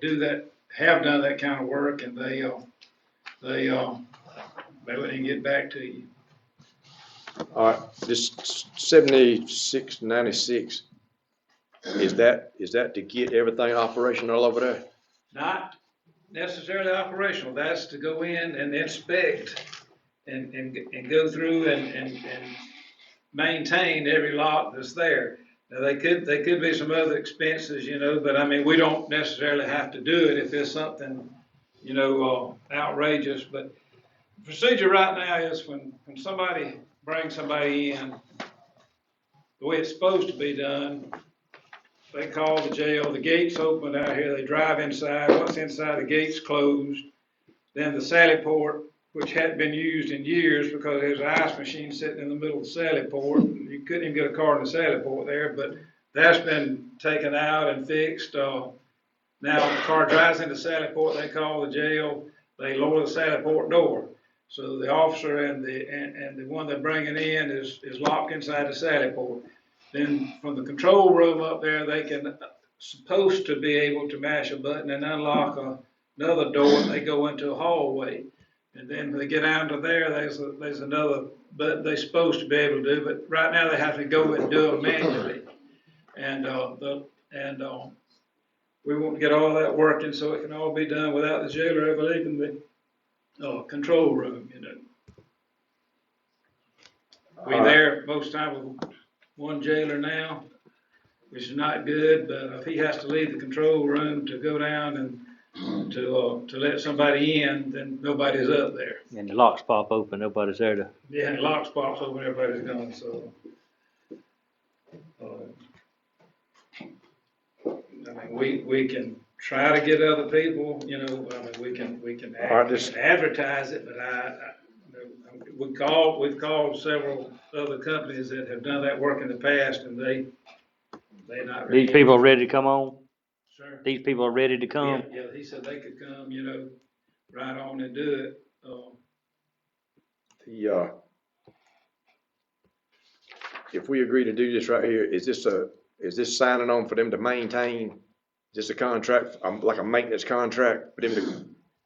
have done that kind of work, and they wouldn't even get back to you. All right, this 7696, is that to get everything operational over there? Not necessarily operational, that's to go in and inspect and go through and maintain every lock that's there. Now, they could be some other expenses, you know, but I mean, we don't necessarily have to do it if it's something, you know, outrageous. But the procedure right now is when somebody brings somebody in, the way it's supposed to be done, they call the jail, the gates open out here, they drive inside. Once inside, the gate's closed. Then the sally port, which hadn't been used in years because there's an ice machine sitting in the middle of the sally port. You couldn't even get a car in the sally port there, but that's been taken out and fixed. Now the car drives into sally port, they call the jail, they lower the sally port door. So the officer and the one they're bringing in is locked inside the sally port. Then from the control room up there, they can supposed to be able to mash a button and unlock another door, and they go into a hallway. And then when they get down to there, there's another button they're supposed to be able to do, but right now they have to go and do it manually. And we want to get all that working so it can all be done without the jailer ever leaving the control room, you know. We're there most times with one jailer now, which is not good, but if he has to leave the control room to go down and to let somebody in, then nobody's up there. And the locks pop open, nobody's there to. Yeah, and the locks pops open, everybody's gone, so. I mean, we can try to get other people, you know, I mean, we can advertise it, but we've called several other companies that have done that work in the past, and they not really. These people are ready to come on? Sir? These people are ready to come? Yeah, he said they could come, you know, right on and do it. If we agree to do this right here, is this signing on for them to maintain, just a contract, like a maintenance contract for them to?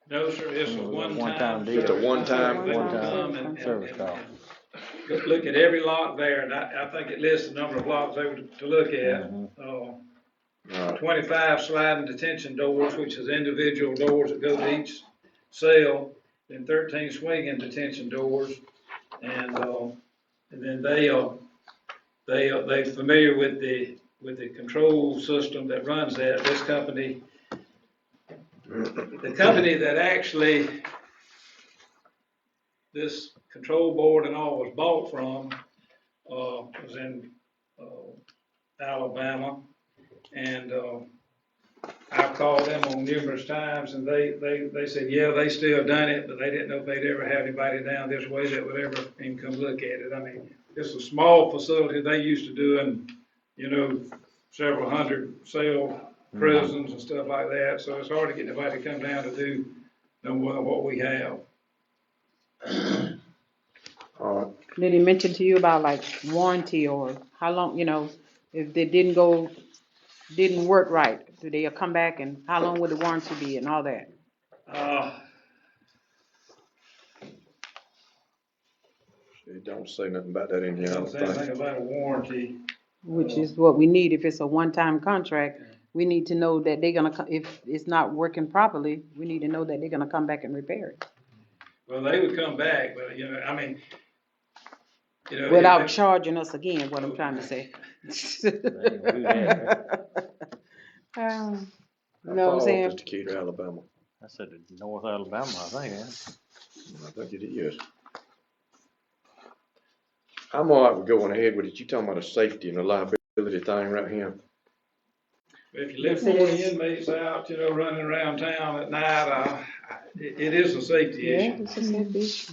No, sir, it's a one-time. deal. It's a one-time- They can come and look at every lot there, and I think it lists the number of lots they were to look at. 25 sliding detention doors, which is individual doors that go to each cell, then 13 swinging detention doors, and then they're familiar with the control system that runs that. This company, the company that actually this control board and all was bought from, was in Alabama, and I've called them on numerous times, and they said, yeah, they still done it, but they didn't know if they'd ever have anybody down this way that would ever even come look at it. I mean, it's a small facility. They used to doing, you know, several hundred cell prisons and stuff like that, so it's hard to get anybody to come down to do no more than what we have. Did he mention to you about like warranty or how long, you know, if they didn't work right, do they come back and how long would the warranty be and all that? It don't say nothing about that in here, I Don't don't say think. anything about a warranty. Which is what we need if it's a one-time contract. We need to know that they're gonna, if it's not working properly, we need to know that they're gonna come back and repair it. Well, they would come back, but, you know, I mean, you know. Without charging us again, what I'm trying to say. You know what I'm saying? Just Decatur, Alabama. I said North Alabama, I think, I think it is. I'm all right with going ahead with it. You talking about the safety and the liability thing right here? If you let 40 inmates out, you know, running around town at night, it is a safety Yeah, issue. it's a safety issue.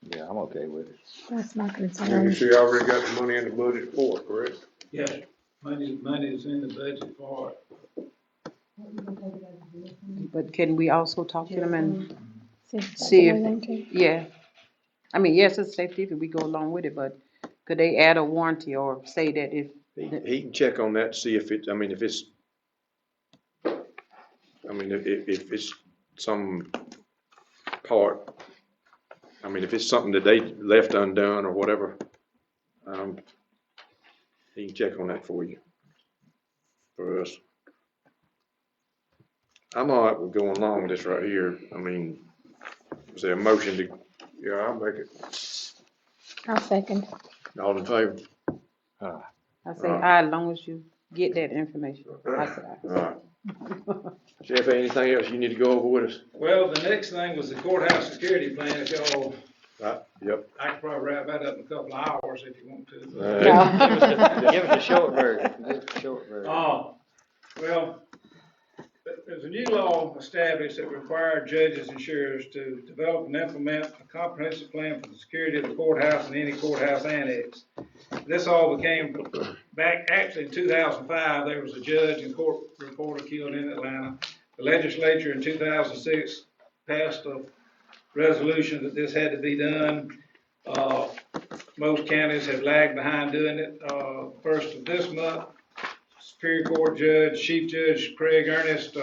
Yeah, I'm okay with it. That's my And you concern. see, I already got the money in the budget for it, correct? Yeah, money is in the budget for it. But can we also talk to them and See see if if, they want to. yeah. I mean, yes, it's safety if we go along with it, but could they add a warranty or say that if, He can check on that, see if it, I mean, if it's some part, I mean, if it's something that they left undone or whatever, he can check on that for you, for us. I'm all right with going along with this right here. I mean, is there a motion to, Yeah, I'll make it. I'll second. all in favor? I say aye, as long as you get that information. I say aye. All right. Jeff, anything else you need to go over with us? Well, the next thing was the courthouse security plan. If y'all, Yep. I could probably wrap that up in a couple of hours if you want to. Give us a short version. Give us a short version. Well, there's a new law established that required judges and sheriffs to develop and implement a comprehensive plan for the security of the courthouse and any courthouse annex. This all became back, actually in 2005, there was a judge and court reporter killed in Atlanta. The legislature in 2006 passed a resolution that this had to be done. Most counties have lagged behind doing it. First of this month, Superior Court Judge, Chief Judge Craig Ernest,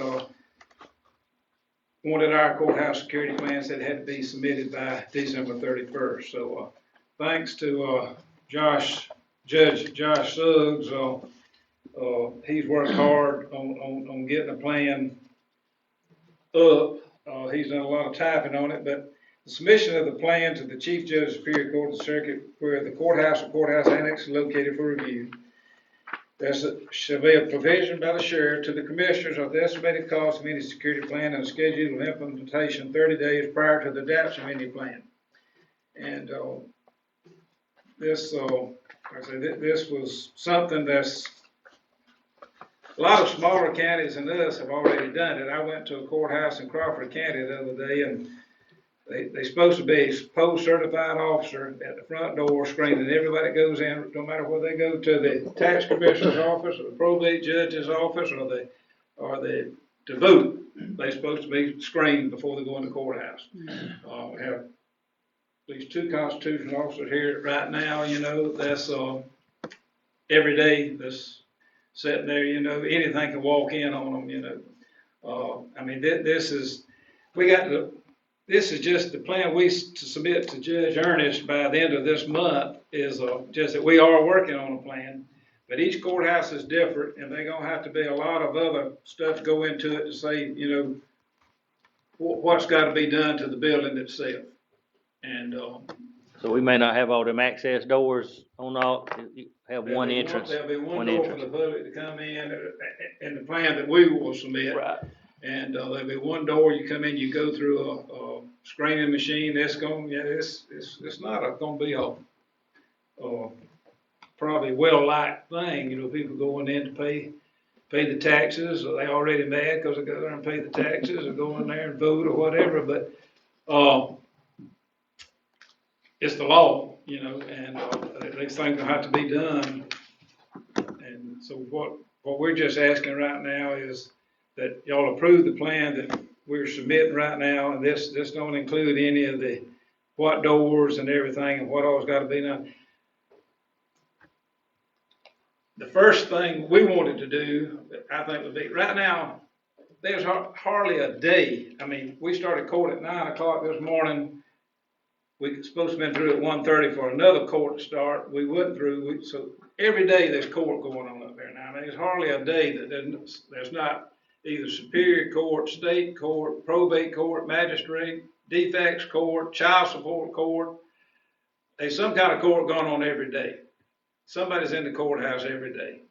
wanted our courthouse security plans that had to be submitted by December 31st. So, thanks to, Judge Josh Suggs, he's worked hard on getting a plan up. He's done a lot of typing on it, but the submission of the plan to the Chief Judge of Superior Court of the Circuit, where the courthouse or courthouse annex is located for review. There shall be a provision by the sheriff to the commissioners of the estimated cost of any security plan and a schedule of implementation 30 days prior to the adoption of any plan. And this, like I said, this was something that's a lot of smaller counties than us have already done it. I went to a courthouse in Crawford County the other day, and they supposed to be a post-certified officer at the front door screening everybody that goes in, no matter whether they go to the tax commissioner's office, or the probate judge's office, or the to vote. They're supposed to be screened before they go in the courthouse. We have at least 2 constitutional officers here right now, you know, that's, every day that's sitting there, you know, anything can walk in on them, you know. I mean, this is just the plan to submit to Judge Ernest by the end of this month is, just that we are working on a plan. But each courthouse is different, and they're gonna have to be a lot of other stuff go into it to say, you know, what's gotta be done to the building itself. And, So we may not have all them access doors on all, have there'll one be entrance. There'll be one one door for entrance. the public to come in the plan that we will submit. Right. And, there'll be one door, you come in, you go through a screening machine, it's not gonna be a probably well-liked thing, you know, people going in to pay the taxes, or they already mad because they go there and pay the taxes, or go in there and vote or whatever, but, it's the law, you know, and, these things will have to be done. And so what we're just asking right now is that y'all approve the plan that we're submitting right now, and this don't include any of the what doors and everything and what all's gotta be done. The first thing we wanted to do, I think, would be, right now, there's hardly a day. I mean, we started court at 9 o'clock this morning. We were supposed to have been through at 1:30 for another court to start. We went through, so every day there's court going on up there now. There's hardly a day that there's not either Superior Court, State Court, Probate Court, Magistrate, Defects Court, Child Support Court. There's some kind of court going on every day. Somebody's in the courthouse every day.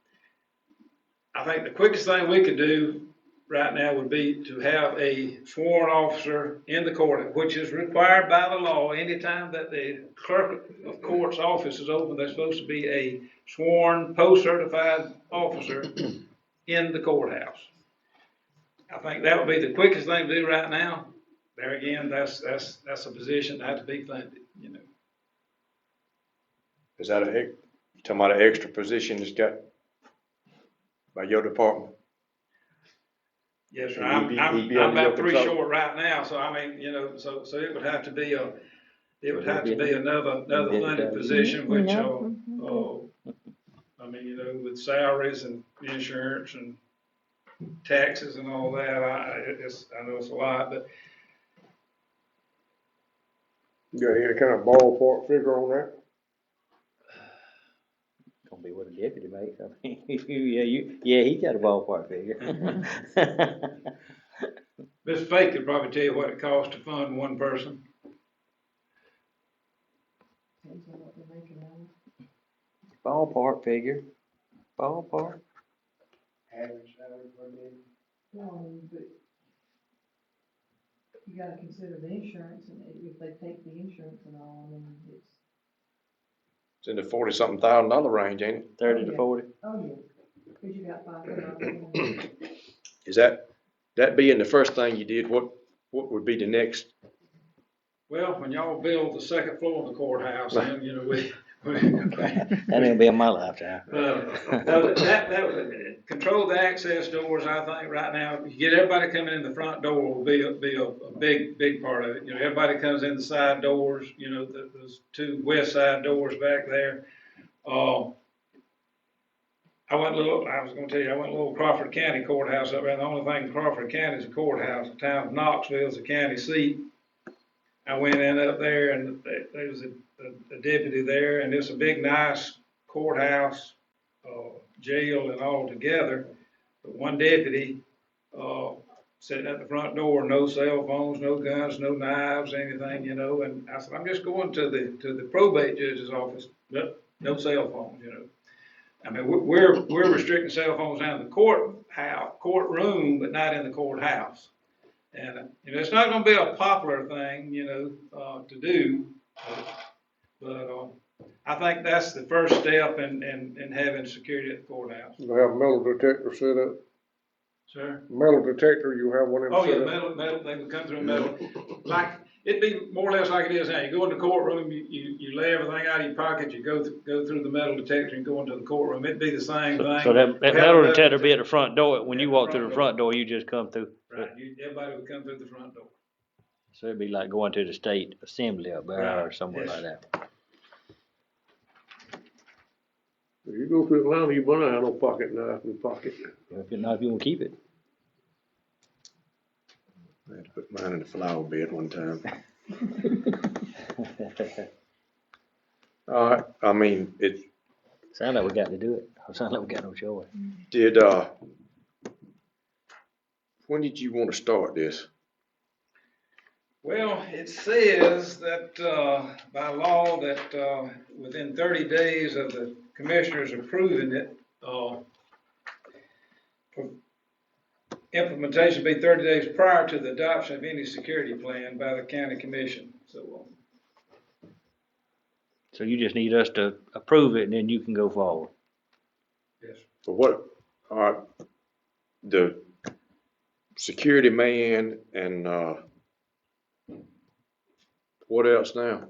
I think the quickest thing we could do right now would be to have a sworn officer in the court, which is required by the law. Anytime that the clerk of court's office is open, there's supposed to be a sworn, post-certified officer in the courthouse. I think that would be the quickest thing to do right now. There again, that's a position that has to be funded, you know. Is that you talking about an extra position that's got by your department? Yes, sir. He'd be I'm under your about 3 control. short right now, so I mean, you know, so it would have to be another funded position, which, I mean, you know, with salaries and insurance and taxes and all that, I know it's a lot, but You got any kind of ballpark figure on that? Gonna be what a deputy makes. I mean, he got a ballpark figure. Ms. Fake could probably tell you what it costs to fund one person. Ballpark figure, ballpark. Average salary per day. But you gotta consider the insurance, and if they take the insurance and all, I mean, It's in the $40-something thousand range, ain't it? 30 to 40. oh yeah, cause you got $500. Is that being the first thing you did, what would be the next? Well, when y'all build the second floor of the courthouse, then, you know, That ain't be in my lifetime. that control the access doors, I think, right now, you get everybody coming in the front door will be a big part of it. You know, everybody comes in the side doors, you know, those 2 west side doors back there. I went a little Crawford County courthouse up there, and the only thing in Crawford County is a courthouse. The town of Knoxville is the county seat. I went in up there, and there was a deputy there, and it's a big, nice courthouse, jail and all together. But one deputy, sitting at the front door, no cell phones, no guns, no knives, anything, you know. And I said, I'm just going to the probate judge's office, but no cell phones, you know. I mean, we're restricting cell phones down in the courtroom, but not in the courthouse. And, you know, it's not gonna be a popular thing, you know, to do, but I think that's the first step in having security at the courthouse. You have a metal detector set up? Sir? Metal detector, you have one of them Oh, yeah, set up? metal, they would come through metal. Like, it'd be more or less like it is now. You go in the courtroom, you lay everything out of your pocket, you go through the metal detector and go into the courtroom. It'd be the same thing. So that We have a metal detector be at the front door, when Yeah, you the walk through front the front door, you just come through. Right, everybody would come through the front door. So it'd be like going to the state assembly up there or Right, somewhere yes. like that. If you go through Atlanta, you better have no pocket knife in your pocket. If you wanna keep it. I had to put mine in the flower bed one time. I mean, it Sound like we got to do it. Sound like we got no choice. did, when did you wanna start this? Well, it says that, by law, that, within 30 days of the commissioners approving it, implementation be 30 days prior to the adoption of any security plan by the county commission, so. So you just need us to approve it and then you can go forward. Yes. But what, the security man and, what else now?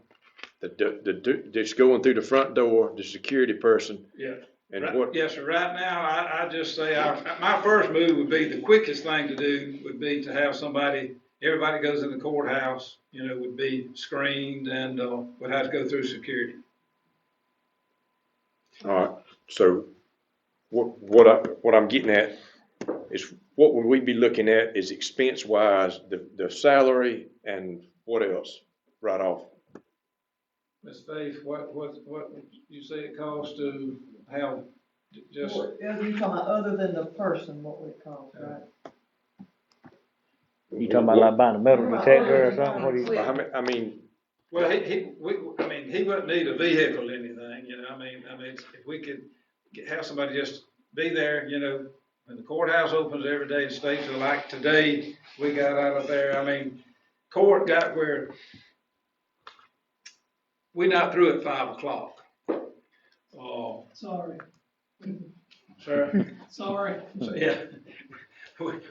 That's going through the front door, the security person, Yeah. and Right, what, yes, sir, right now, I just say, my first move would be, the quickest thing to do would be to have somebody, everybody goes in the courthouse, would be screened and, would have to go through security. alright, so what I'm getting at is what would we be looking at is expense wise, the salary and what else right off? Ms. Faith, what would you say it costs to have just? You talking about other than the person, what would it cost, right? You talking about like buying a metal detector or something? What do you? I mean, Well, he wouldn't need a vehicle or anything, if we could have somebody just be there, when the courthouse opens every day, the states are like today, we got out of there, court got where we're not through at 5 o'clock. Oh, Sorry, sir? sorry. So, yeah,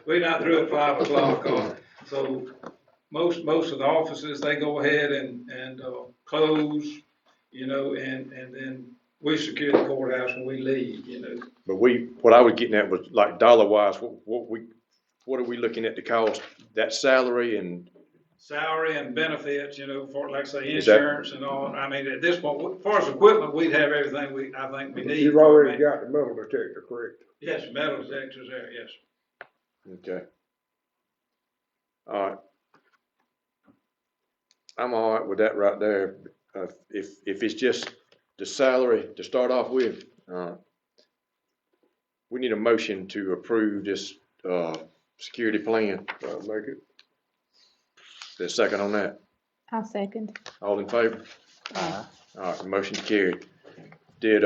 we're not through at 5 o'clock, so most of the offices, they go ahead and close, and then we secure the courthouse when we leave, but what I was getting at was like dollar wise, what are we looking at the cost, that salary and? Salary and benefits, for, like say, Is that- insurance and all, at this point, as far as equipment, we'd have everything I think we need. You've already got the metal detector, correct? Yes, metal detectors there, yes. Okay. Alright. I'm alright with that right there. If it's just the salary to start off with, we need a motion to approve this, security plan. I'll make it. There's a second on that. I'll second. All in favor? Alright, the motion's carried. Did,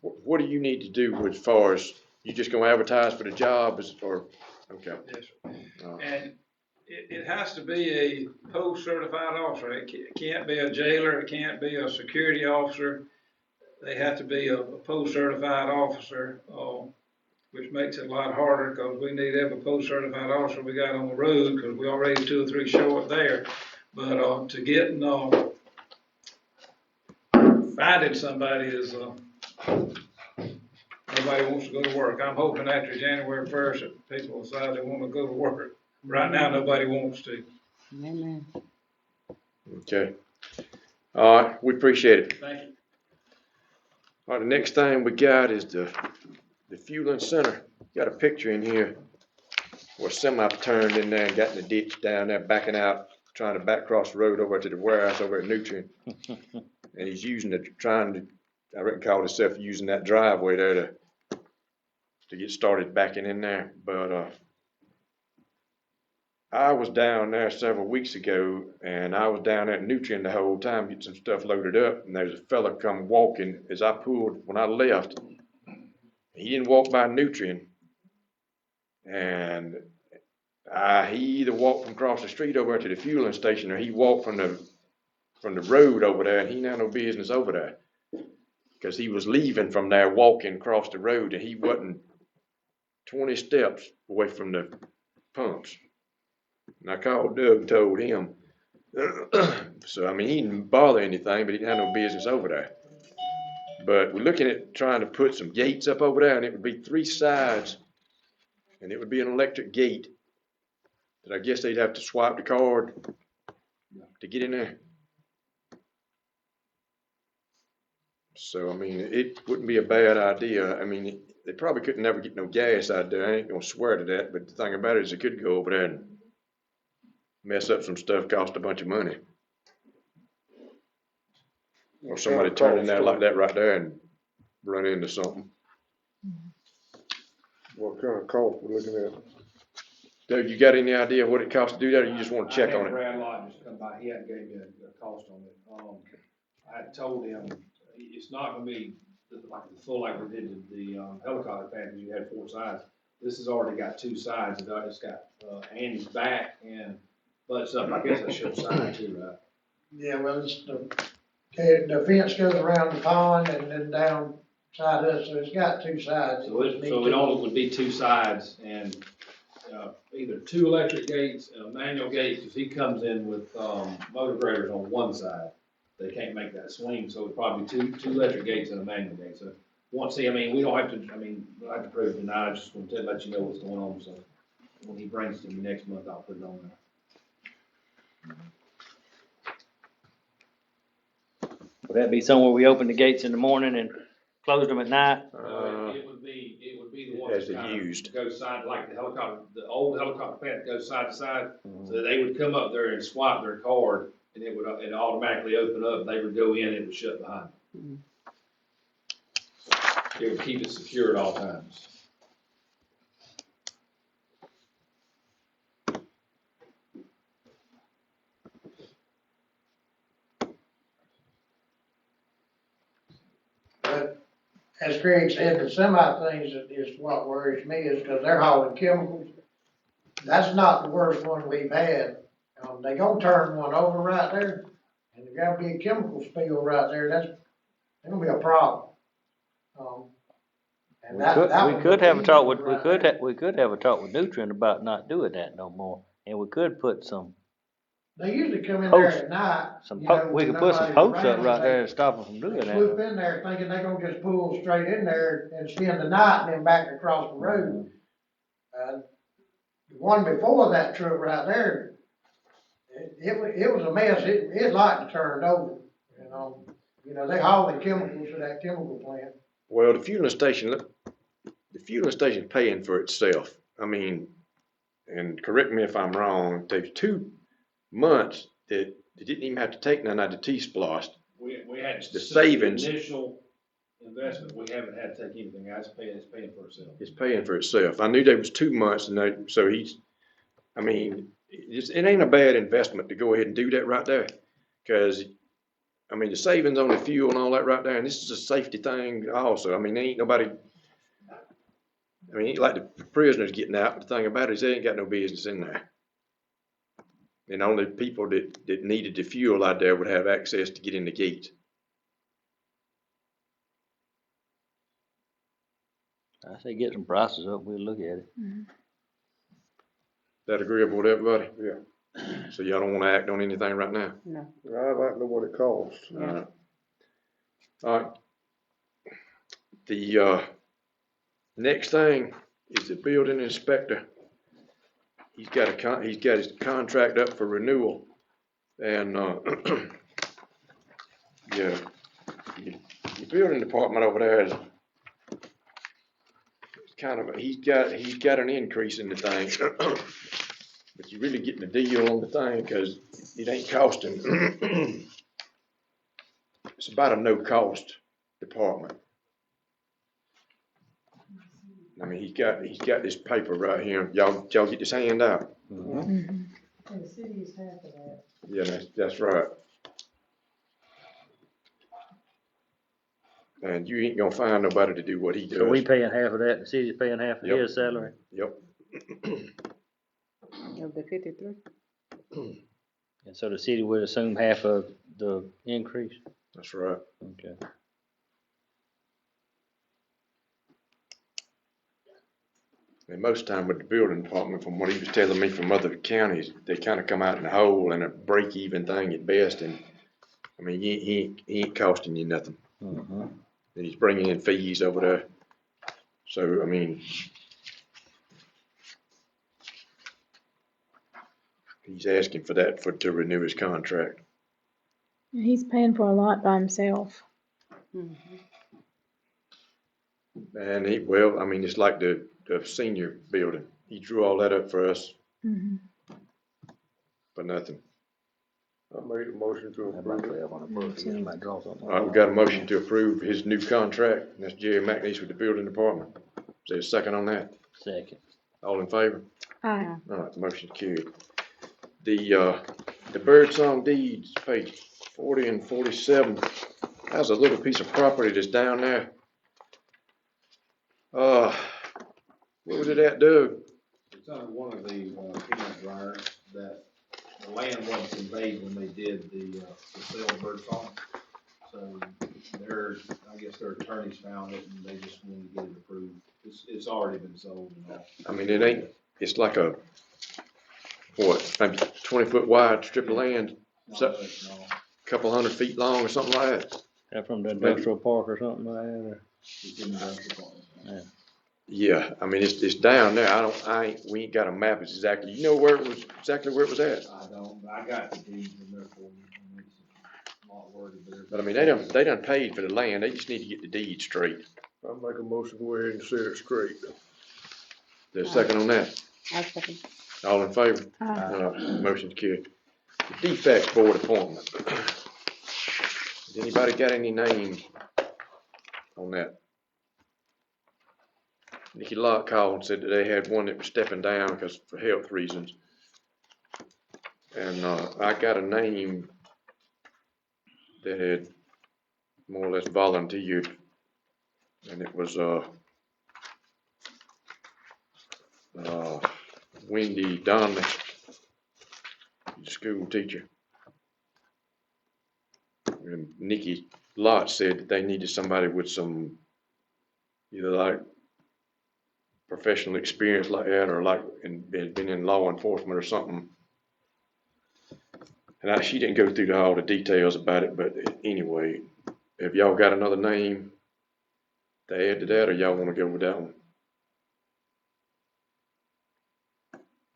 what do you need to do as far as, you just gonna advertise for the job or, okay. Yes, sir. And it has to be a post-certified officer. It can't be a jailer, it can't be a security officer. They have to be a post-certified officer, which makes it a lot harder because we need every post-certified officer we got on the road because we already 2 or 3 short there. But to get finding somebody is nobody wants to go to work. I'm hoping after January 1st that people decide they want to go to work. Right now, nobody wants to. Amen. Okay. Alright, we appreciate it. Thank you. Alright, the next thing we got is the fueling center. Got a picture in here where semi turned in there and got in the ditch down there, backing out, trying to back across the road over to the warehouse over at Nutrien. And he's using I reckon called himself using that driveway there to get started backing in there. But, I was down there several weeks ago and I was down at Nutrien the whole time, getting some stuff loaded up. And there's a fella come walking as I pulled, when I left, he didn't walk by Nutrien. And he either walked from across the street over to the fueling station or he walked from the road over there, and he had no business over there. Because he was leaving from there walking across the road and he wasn't 20 steps away from the pumps. And I called Doug and told him, so I mean, he didn't bother anything, but he didn't have no business over there. But we're looking at trying to put some gates up over there, and it would be 3 sides, and it would be an electric gate that I guess they'd have to swipe the card to get in there. So, I mean, it wouldn't be a bad idea. I mean, they probably couldn't never get no gas out there. I ain't gonna swear to that, but the thing about it is they could go over there and mess up some stuff, cost a bunch of money. Or somebody turn in there like that right there and run into something. What kind of cost we're looking at? Doug, you got any idea what it costs to do that, or you just wanna check on it? Brad Lodge just come by, he hadn't gave me a cost on it. I had told him, it's not gonna be like the full, like we did the helicopter pad, because you had 4 sides. This has already got 2 sides, it's got, Andy's back and butts up, I guess I should sign too, right? Yeah, well, it's the fence goes around the pond and then down side us, so it's got 2 sides. So it only would be 2 sides and, either 2 electric gates and a manual gate, because he comes in with, motor graders on one side. They can't make that swing, so it'd probably be two electric gates and a manual gate. So, once I mean, we don't have to, we don't have to prove it tonight, I just want to let you know what's going on, so when he brings it to me next month, I'll put it on there. Would that be somewhere we open the gates in the morning and close them at night? It would be the one As that they kind used. of goes side, like the helicopter, the old helicopter pad that goes side to side. So they would come up there and swipe their card, and it would automatically open up. They would go in, and it would shut behind them. It would keep it secure at all times. But as Craig said, the semi things is what worries me, is because they're hauling chemicals. That's not the worst one we've had. They gonna turn one over right there, and there gotta be a chemical spill right there. That's gonna be a problem. And We could have a talk with Nutrien about not doing that no more, and we could put some They usually come in there posts. at night. We could put some posts up right there and stop them from doing Swoop that. in there thinking they're gonna just pull straight in there and spend the night and then back across the road. The one before that truck right there, it was a mess. It like to turn over, You know, they hauling chemicals to that chemical plant. Well, the fueling station paying for itself. I mean, and correct me if I'm wrong, there's 2 months that they didn't even have to take none out of T-Splost. We had The savings. Initial investment, we haven't had to take anything out. It's paying for itself. It's paying for itself. I knew there was 2 months, and it ain't a bad investment to go ahead and do that right there. Cause, the savings on the fuel and all that right there, and this is a safety thing also. Ain't nobody, ain't like the prisoners getting out, but the thing about it is they ain't got no business in there. And only people that needed the fuel out there would have access to get in the gate. I say get some prices up, we'll look at it. That agreeable with everybody? Yeah. So y'all don't wanna act on anything right now? No. I'd like to know what it costs. Yeah. All right. The, next thing is the building inspector. He's got his contract up for renewal, and, yeah, the building department over there is kind of, he's got an increase in the thing, but you're really getting a deal on the thing, cause it ain't costing. It's about a no-cost department. He's got this paper right here. Y'all get this handout? And the city is half of that. Yeah, that's right. And you ain't gonna find nobody to do what he does. So we paying half of that, the city's paying half of Yep. his salary? Yep. Of the 53? And so the city would assume half of the increase? That's right. Okay. And most time with the building department, from what he was telling me from other counties, they kinda come out in a hole and a break-even thing at best, and, I mean, he ain't costing you nothing. Mm-hmm. And he's bringing in fees over there. So, I mean, he's asking for that to renew his contract. And he's paying for a lot by himself. And well, I mean, it's like the senior building. He drew all that up for us Mhm. for nothing. I made a motion to Have about approve it. 12 on the books, I might draw something. All right, we got a motion to approve his new contract, and that's Jerry McNeese with the building department. Is there a second on that? Second. All in favor? Aye. All right, the motion's carried. The Birdsong deeds, page 40 and 47, that's a little piece of property that's down there. What was it at, Doug? It's under one of the, peanut dryers that the land wasn't conveyed when they did the sale of Birdsong. So I guess their attorneys found it and they just wanted to get it approved. It's already been sold and all. I mean, it's like a, what, maybe 20-foot wide strip of land, Not much, no. couple 100 feet long or something like that. That from the industrial park or something like that, or? It's in the industrial department. Yeah. Yeah, I mean, it's down there. We ain't got a map. It's exactly, you know where it was, exactly where it was at. I don't, I got the deeds in there for you. I'm not worried about it. But I mean, they done paid for the land. They just need to get the deed straight. I'll make a motion to go ahead and set it straight. There's a second on that. I second. All in favor? Aye. Motion's carried. The defects board appointment. Has anybody got any names on that? Nikki Locke called and said that they had one that was stepping down because for health reasons. And, I got a name that had more or less volunteered, and it was, Wendy Donnelly, school teacher. And Nikki Lott said that they needed somebody with some, either like professional experience like that, or like been in law enforcement or something. And she didn't go through all the details about it, but anyway, have y'all got another name to add to that, or y'all want to go with that one?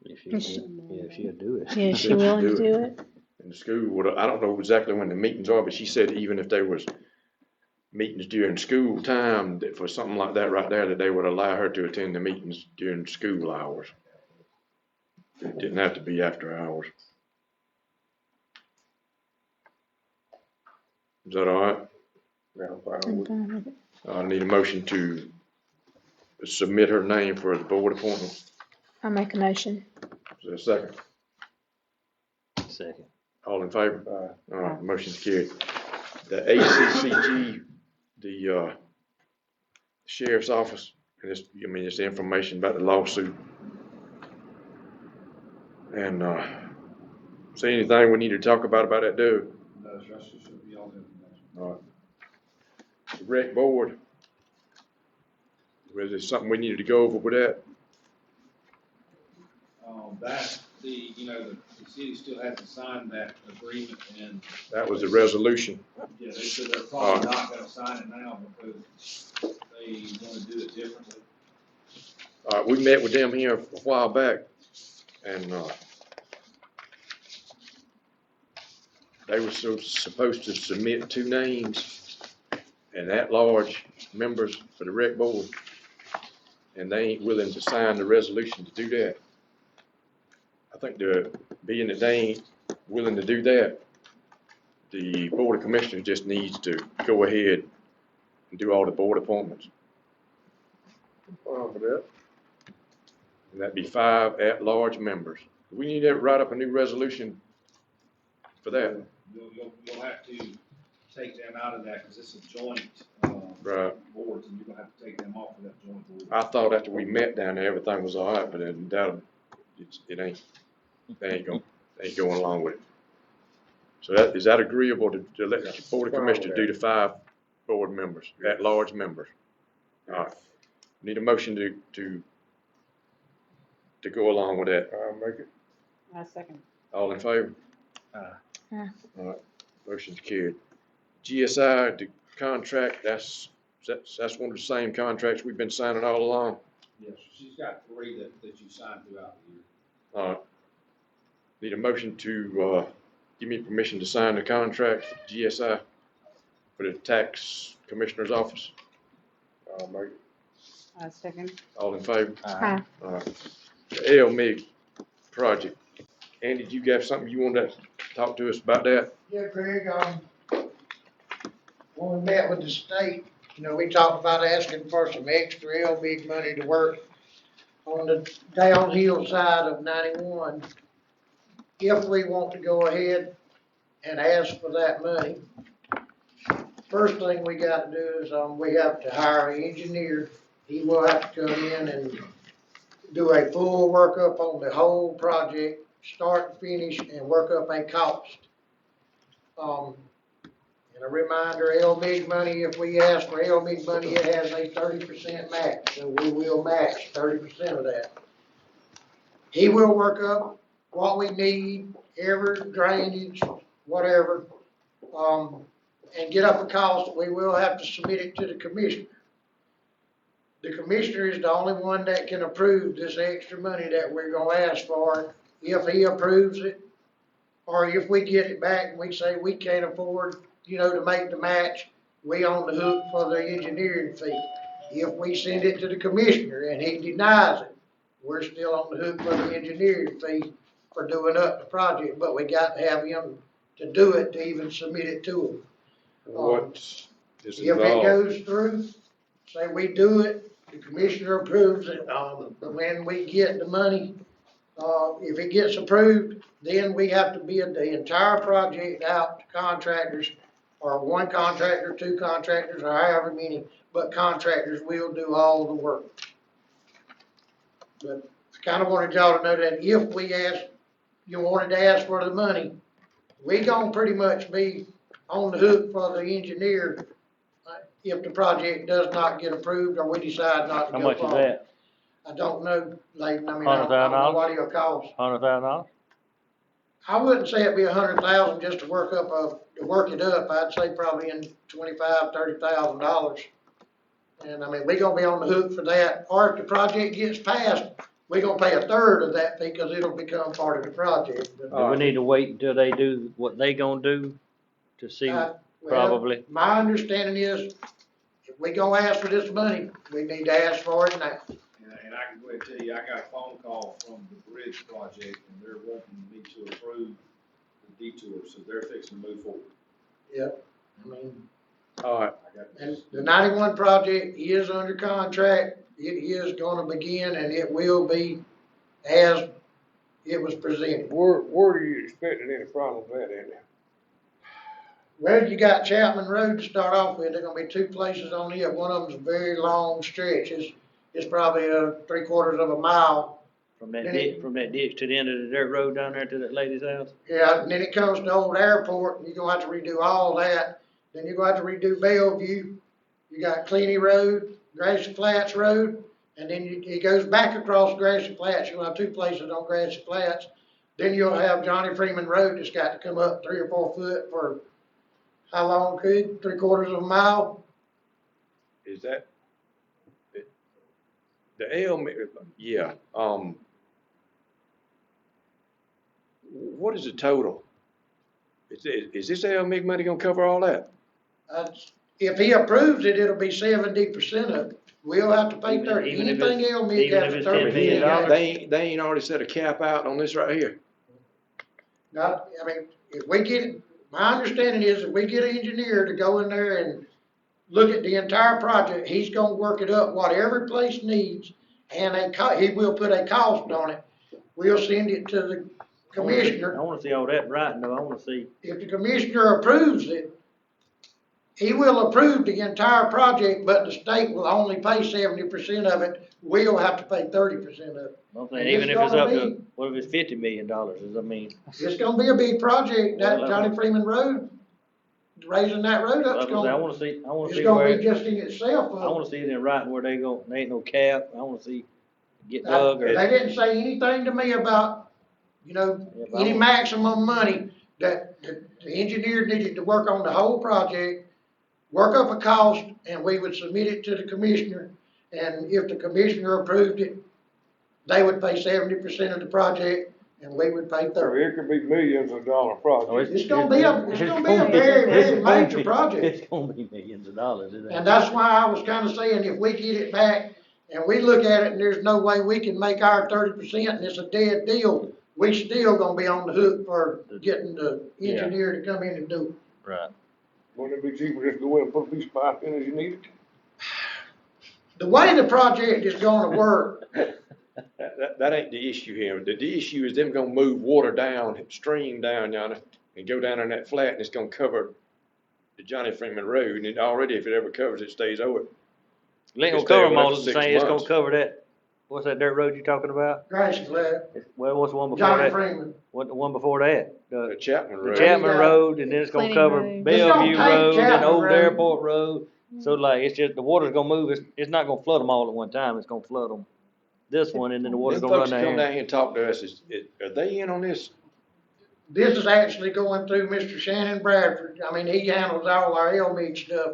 If she'll do it. Yeah, is she willing to do it? And the school, I don't know exactly when the meetings are, but she said even if there was meetings during school time, that for something like that right there, that they would allow her to attend the meetings during school hours. It didn't have to be after hours. Is that all right? Yeah, I'm fine I'm with it. fine with it. I need a motion to submit her name for the board appointment. I'll make a motion. Is there a second? Second. All in favor? All right, motion's carried. The ACCG, the sheriff's office, and it's the information about the lawsuit. And see anything we need to talk about that, Doug? No, that's just should be all the information. All right. The rec board, was there something we needed to go over with that? That, the city still has to sign that agreement, and That was the resolution. yeah, they said they're probably not gonna sign it now because they wanna do it differently. We met with them here a while back, and they were supposed to submit 2 names and at-large members for the rec board, and they ain't willing to sign the resolution to do that. I think being that they ain't willing to do that, the board of commissioners just needs to go ahead and do all the board appointments. I'm fine with that. And that'd be 5 at-large members. We need to write up a new resolution for that. You'll have to take them out of that, because it's a joint, Right. boards, and you're gonna have to take them off of that joint board. I thought after we met down there, everything was all right, but it ain't. They ain't going along with it. So is that agreeable to let the board of commissioners do the 5 board members, at-large members? All right. Need a motion to to go along with that? I'll make it. I second. All in favor? Aye. Aye. All right, motion's carried. GSI, the contract, that's one of the same contracts we've been signing all along. Yes, she's got 3 that you signed throughout the year. All right. Need a motion to, give me permission to sign the contract for GSI for the tax commissioner's office. I'll make it. I second. All in favor? Aye. All right. The LMIG project. Andy, you got something you wanted to talk to us about that? Yeah, Craig, when we met with the state, we talked about asking for some extra LBIG money to work on the downhill side of 91. If we want to go ahead and ask for that money, first thing we got to do is, we have to hire an engineer. He will have to come in and do a full workup on the whole project, start to finish, and work up a cost. And a reminder, LMIG money, if we ask for LMIG money, it has a 30% match, so we will match 30% of that. He will work up what we need, every drainage, whatever, and get up a cost. We will have to submit it to the commissioner. The commissioner is the only one that can approve this extra money that we're gonna ask for. If he approves it, or if we get it back and we say we can't afford, to make the match, we on the hook for the engineering fee. If we send it to the commissioner and he denies it, we're still on the hook for the engineering fee for doing up the project, but we got to have him to do it to even submit it to him. What is If it involved? goes through, say we do it, the commissioner approves it, but when we get the money, if it gets approved, then we have to bid the entire project out to contractors, or one contractor, 2 contractors, or however many, but contractors will do all the work. But I kinda wanted y'all to know that if we wanted to ask for the money, we gonna pretty much be on the hook for the engineer if the project does not get approved or we decide not to How go much is forward. that? I don't know, Layton, I don't know what it'll cost. $100,000? I wouldn't say it'd be 100,000 just to work it up, I'd say probably in $25,000-$30,000. And we gonna be on the hook for that, or if the project gets passed, we gonna pay 1/3 of that fee, cause it'll become part of the project. But, Do we need to wait until they do what they gonna do to see, well, probably? my understanding is, if we gonna ask for this money, we need to ask for it now. And I can go ahead and tell you, I got a phone call from the bridge project, and they're wanting me to approve the detour, so they're fixing to move forward. Yep, All right, I got and this. the 91 project is under contract, it is gonna begin, and it will be as it was presented. Where do you expect any problems at, Andy? Well, you got Chapman Road to start off with, there's gonna be 2 places on it, one of them's a very long stretch, it's probably 3/4 of a mile. From that Then it- ditch to the end of the dirt road down there to that lady's house? Yeah, and then it comes to Old Airport, and you're gonna have to redo all that, then you're gonna have to redo Bellevue, you got Cleany Road, Grassy Flats Road, and then it goes back across Grassy Flats, you'll have 2 places on Grassy Flats. Then you'll have Johnny Freeman Road that's got to come up 3 or 4 foot for, how long, Craig? 3/4 of a mile? is that, the LMIG, yeah, what is the total? Is this LMIG money gonna cover all that? If he approves it, it'll be 70% of it. We'll have to pay Even- 30. even if Anything it's- LMIG even has if it's 30. $10 million? They ain't already set a cap out on this right here. Not, if we get, my understanding is if we get an engineer to go in there and look at the entire project, he's gonna work it up, what every place needs, and he will put a cost on it. We'll send it to the commissioner. I wanna see all that writing though, I wanna see. If the commissioner approves it, he will approve the entire project, but the state will only pay 70% of it. We'll have to pay 30% of it. I'm And saying, even it's if it's gonna up be- to, what if it's $50 million, It's gonna be a big project, that Well, Johnny Freeman Road, raising that road up's I gonna, wanna see it's where, gonna be just in itself. I wanna see it in writing where they ain't no cap, I wanna see get Doug or? They didn't say anything to me about, you know, Yeah, but any I'm- maximum money that the engineer needed to work on the whole project, work up a cost, and we would submit it to the commissioner. And if the commissioner approved it, they would pay 70% of the project, and we would pay So 30. it could be millions of dollar project. It's gonna be a very, very major project. It's gonna be millions of dollars, it ain't. And that's why I was kinda saying, if we get it back, and we look at it, and there's no way we can make our 30%, and it's a dead deal, we still gonna be on the hook for getting the engineer to come in and do it. Right. Wouldn't it be cheaper just to go in and put a piece of pipe in as you need it? The way the project is gonna work, That ain't the issue here. The issue is them gonna move water down, stream down yonder, and go down on that flat, and it's gonna cover the Johnny Freeman Road, and already if it ever covers, it stays over. It ain't It's gonna cover there them all for at the 6 same, it's gonna months. cover that, what's that dirt road you talking about? Grassy Flat, Well, what's the one before Johnny that? Freeman, What, the one before that? The Chapman The Road. Chapman Yeah. Road, and then it's gonna Plenty cover Road. It's gonna Bellevue take Road and Chapman Old Road. Airport Road. So like, it's just, the water's gonna move, it's not gonna flood them all at one time, it's gonna flood them this one, and then the water's Them gonna folks run that come down down here and talk to us, are they in on this? this is actually going through Mr. Shannon Bradford. I mean, he handles all our LMIG stuff.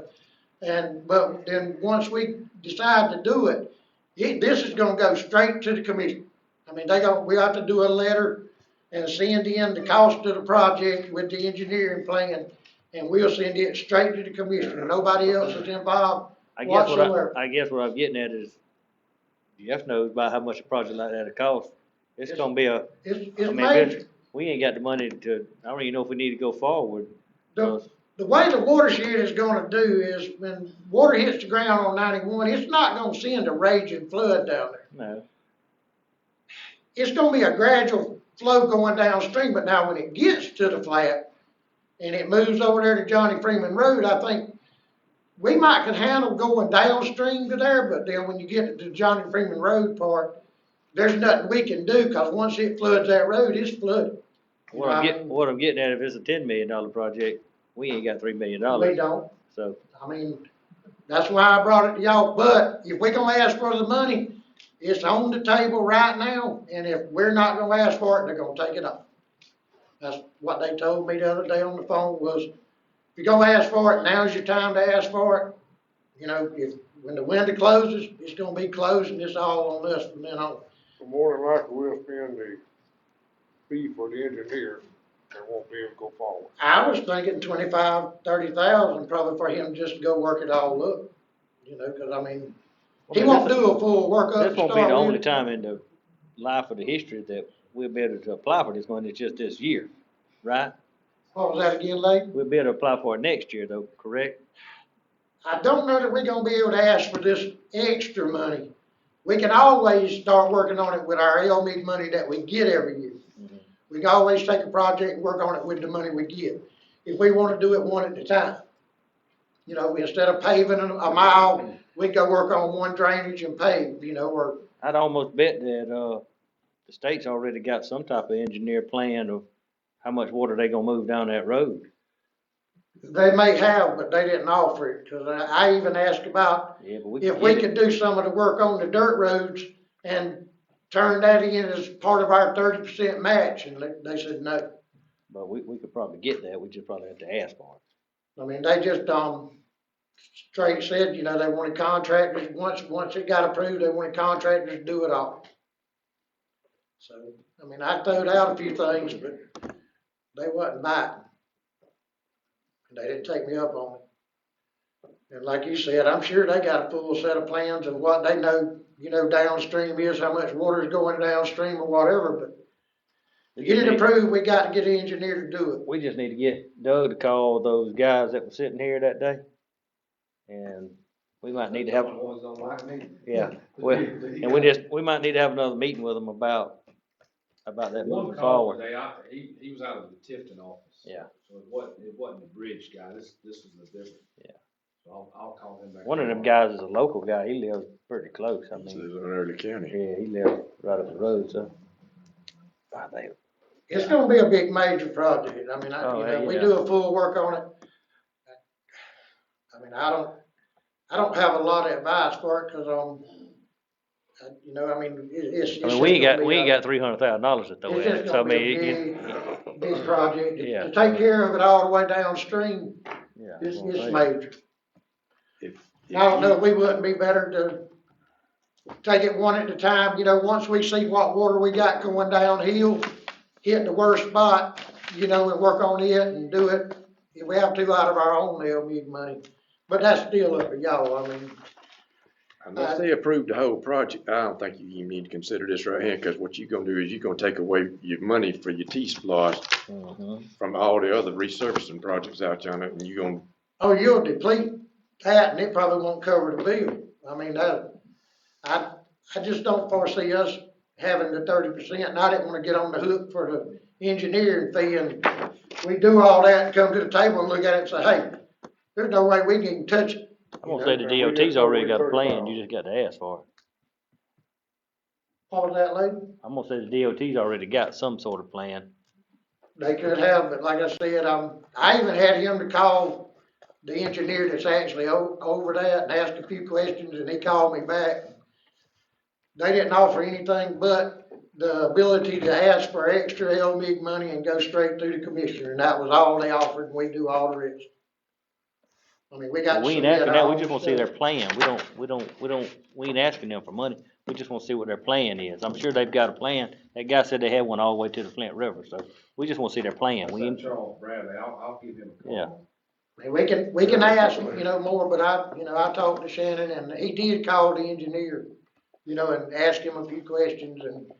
But then once we decide to do it, this is gonna go straight to the commission. I mean, we have to do a letter and send in the cost of the project with the engineering plan, and we'll send it straight to the commissioner. Nobody else is involved whatsoever. I guess what I'm getting at is, Jeff knows about how much a project like that costs. It's gonna be a, It's I mean, major. we ain't got the money to, I don't even know if we need to go forward. The way the watershed is gonna do is when water hits the ground on 91, it's not gonna send a raging flood down there. No, It's gonna be a gradual flow going downstream, but now when it gets to the flat and it moves over there to Johnny Freeman Road, I think we might could handle going downstream to there, but then when you get to the Johnny Freeman Road part, there's nothing we can do, cause once it floods that road, it's flooded. what I'm getting at, if it's a $10 million project, we ain't got $3 million, We don't. so. I mean, that's why I brought it to y'all, but if we gonna ask for the money, it's on the table right now, and if we're not gonna ask for it, they're gonna take it off. That's what they told me the other day on the phone was, if you're gonna ask for it, now's your time to ask for it. You know, when the window closes, it's gonna be closed, and it's all on us from then on. So more than likely, we'll spend the fee for the engineer and won't be able to go forward. I was thinking 25,000-30,000 probably for him just to go work it all up. You know, cause I mean, he won't do a full workup This to won't be start the only with. time in the life of the history that we'll be able to apply for this money, it's just this year, right? What was that again, Lee? We'll be able to apply for it next year though, correct? I don't know that we're gonna be able to ask for this extra money. We can always start working on it with our LMIG money that we get every year. We can always take a project and work on it with the money we get. If we wanna do it one at a time. You know, instead of paving a mile, we go work on one drainage and pave, you know, or I'd almost bet that, the state's already got some type of engineer plan of how much water they gonna move down that road. they may have, but they didn't offer it. Cause I even asked about Yeah, but we if can we get it. could do some of the work on the dirt roads and turn that in as part of our 30% match, and they said no. But we could probably get that, we just probably have to ask for it. I mean, they just, straight said, you know, they wanted contractors, once it got approved, they wanted contractors to do it all. So, I mean, I throwed out a few things, but they wasn't biting. They didn't take me up on it. And like you said, I'm sure they got a full set of plans of what they know, you know, downstream is, how much water is going downstream or whatever, but to get it approved, we got to get an engineer to do it. We just need to get Doug to call those guys that were sitting here that day. And we might need to have, Ones don't like me. yeah, and we might need to have another meeting with them about that One moving call forward. today, he was out of the Tifton office. Yeah. So it wasn't the bridge guy, this was a different. Yeah. So I'll call him back. One of them guys is a local guy, he lives pretty close, I This mean, is in Early County. yeah, he lives right up the road, so. I think, It's gonna be a big major project. I mean, Oh, you know, we yeah. do a full work on it. I mean, I don't have a lot of advice for it, cause, You know, I mean, it's. I mean, we ain't got $300,000 to throw It's at just it, so I gonna be mean, a big project. Yeah. To take care of it all the way downstream, yeah. it's that's what I'm saying. major. If I don't you- know, we wouldn't be better to take it one at a time, you know, once we see what water we got going downhill, hit the worst spot, you know, and work on it and do it. If we have to out of our own LMIG money, but that's still up to y'all, I mean. Unless they approve the whole project, I don't think you even need to consider this right here, cause what you're gonna do is you're gonna take away your money for your T-Splosh Mhm. from all the other resurfacing projects out there, and you're gonna, Oh, you'll deplete that and it probably won't cover the bill. I mean, I just don't foresee us having the 30%, and I didn't wanna get on the hook for the engineering fee, and we do all that and come to the table and look at it and say, hey, there's no way we can even touch it. I'm gonna say the DOT's already got a plan, you just got to ask for it. What was that, lady? I'm gonna say the DOT's already got some sort of plan. They could have, but like I said, I even had him to call the engineer that's actually over that and ask a few questions, and he called me back. They didn't offer anything but the ability to ask for extra LMIG money and go straight through the commissioner, and that was all they offered, and we do all the rest. I mean, we got. But we ain't asking that, we just wanna see their plan, we ain't asking them for money, we just wanna see what their plan is. I'm sure they've got a plan, that guy said they had one all the way to the Flint River, so we just wanna see their plan, we ain't, Charles Bradley, I'll give him a call. yeah. I mean, we can ask, you know, more, but I talked to Shannon, and he did call the engineer, you know, and ask him a few questions, and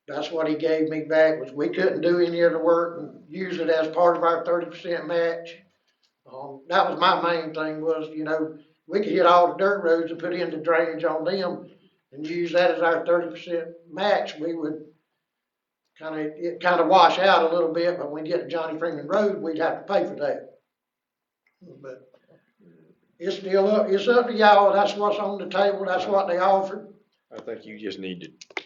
that's what he gave me back, was we couldn't do any of the work and use it as part of our 30% match. That was my main thing was, you know, we could hit all the dirt roads and put in the drainage on them and use that as our 30% match. We would it kinda wash out a little bit, but when we get to Johnny Freeman Road, we'd have to pay for that. But it's still it's up to y'all, that's what's on the table, that's what they offered. I think you just need to,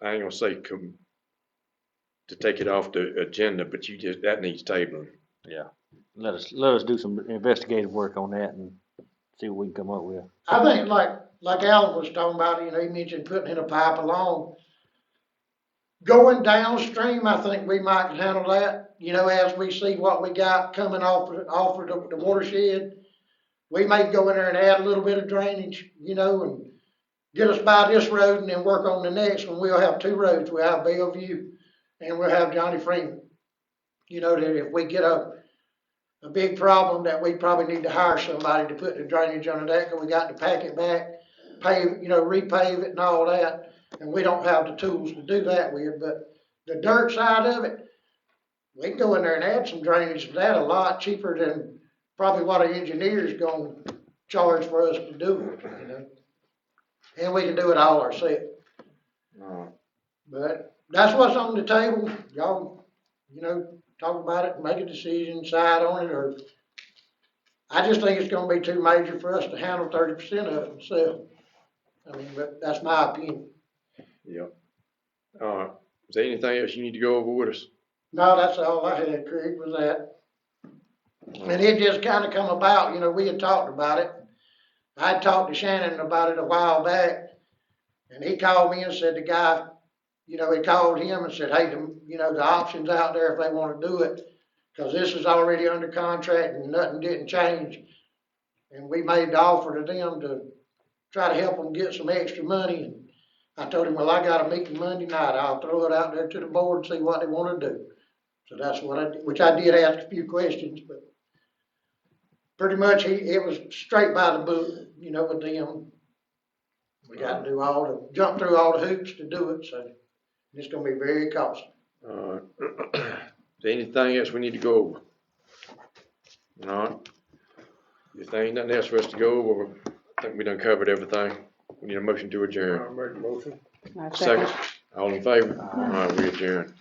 I ain't gonna say to take it off the agenda, but that needs tabling. Yeah, let us do some investigative work on that and see what we can come up with. I think like Alan was talking about, you know, he mentioned putting in a pipe along. Going downstream, I think we might handle that, you know, as we see what we got coming off of the watershed. We may go in there and add a little bit of drainage, you know, and get us by this road and then work on the next one. We'll have two roads. We'll have Bellevue and we'll have Johnny Freeman. You know, that if we get a big problem that we probably need to hire somebody to put the drainage under that, because we got to pack it back, pave, you know, repave it and all that, and we don't have the tools to do that with. But the dirt side of it, we can go in there and add some drainage to that a lot cheaper than probably what an engineer's gonna charge for us to do it, you know. And we can do it all ourselves. But that's what's on the table. Y'all, you know, talk about it, make a decision, decide on it, or I just think it's gonna be too major for us to handle 30% of it myself. I mean, but that's my opinion. Yep. Is there anything else you need to go over with us? No, that's all I had, Craig, was that. And it just kinda come about, you know, we had talked about it. I talked to Shannon about it a while back, and he called me and said the guy, you know, he called him and said, hey, you know, the option's out there if they wanna do it, cause this is already under contract and nothing didn't change. And we made the offer to them to try to help them get some extra money. And I told him, well, I got a meeting Monday night, I'll throw it out there to the board and see what they wanna do. So that's what I did, which I did ask a few questions, but pretty much it was straight by the book, you know, with them. We got to jump through all the hoops to do it, so it's gonna be very costly. Is there anything else we need to go over? Alright. If there ain't nothing else for us to go over, I think we done covered everything. We need a motion to adjourn. I'll make a motion. Second, all in favor? Alright, we adjourn.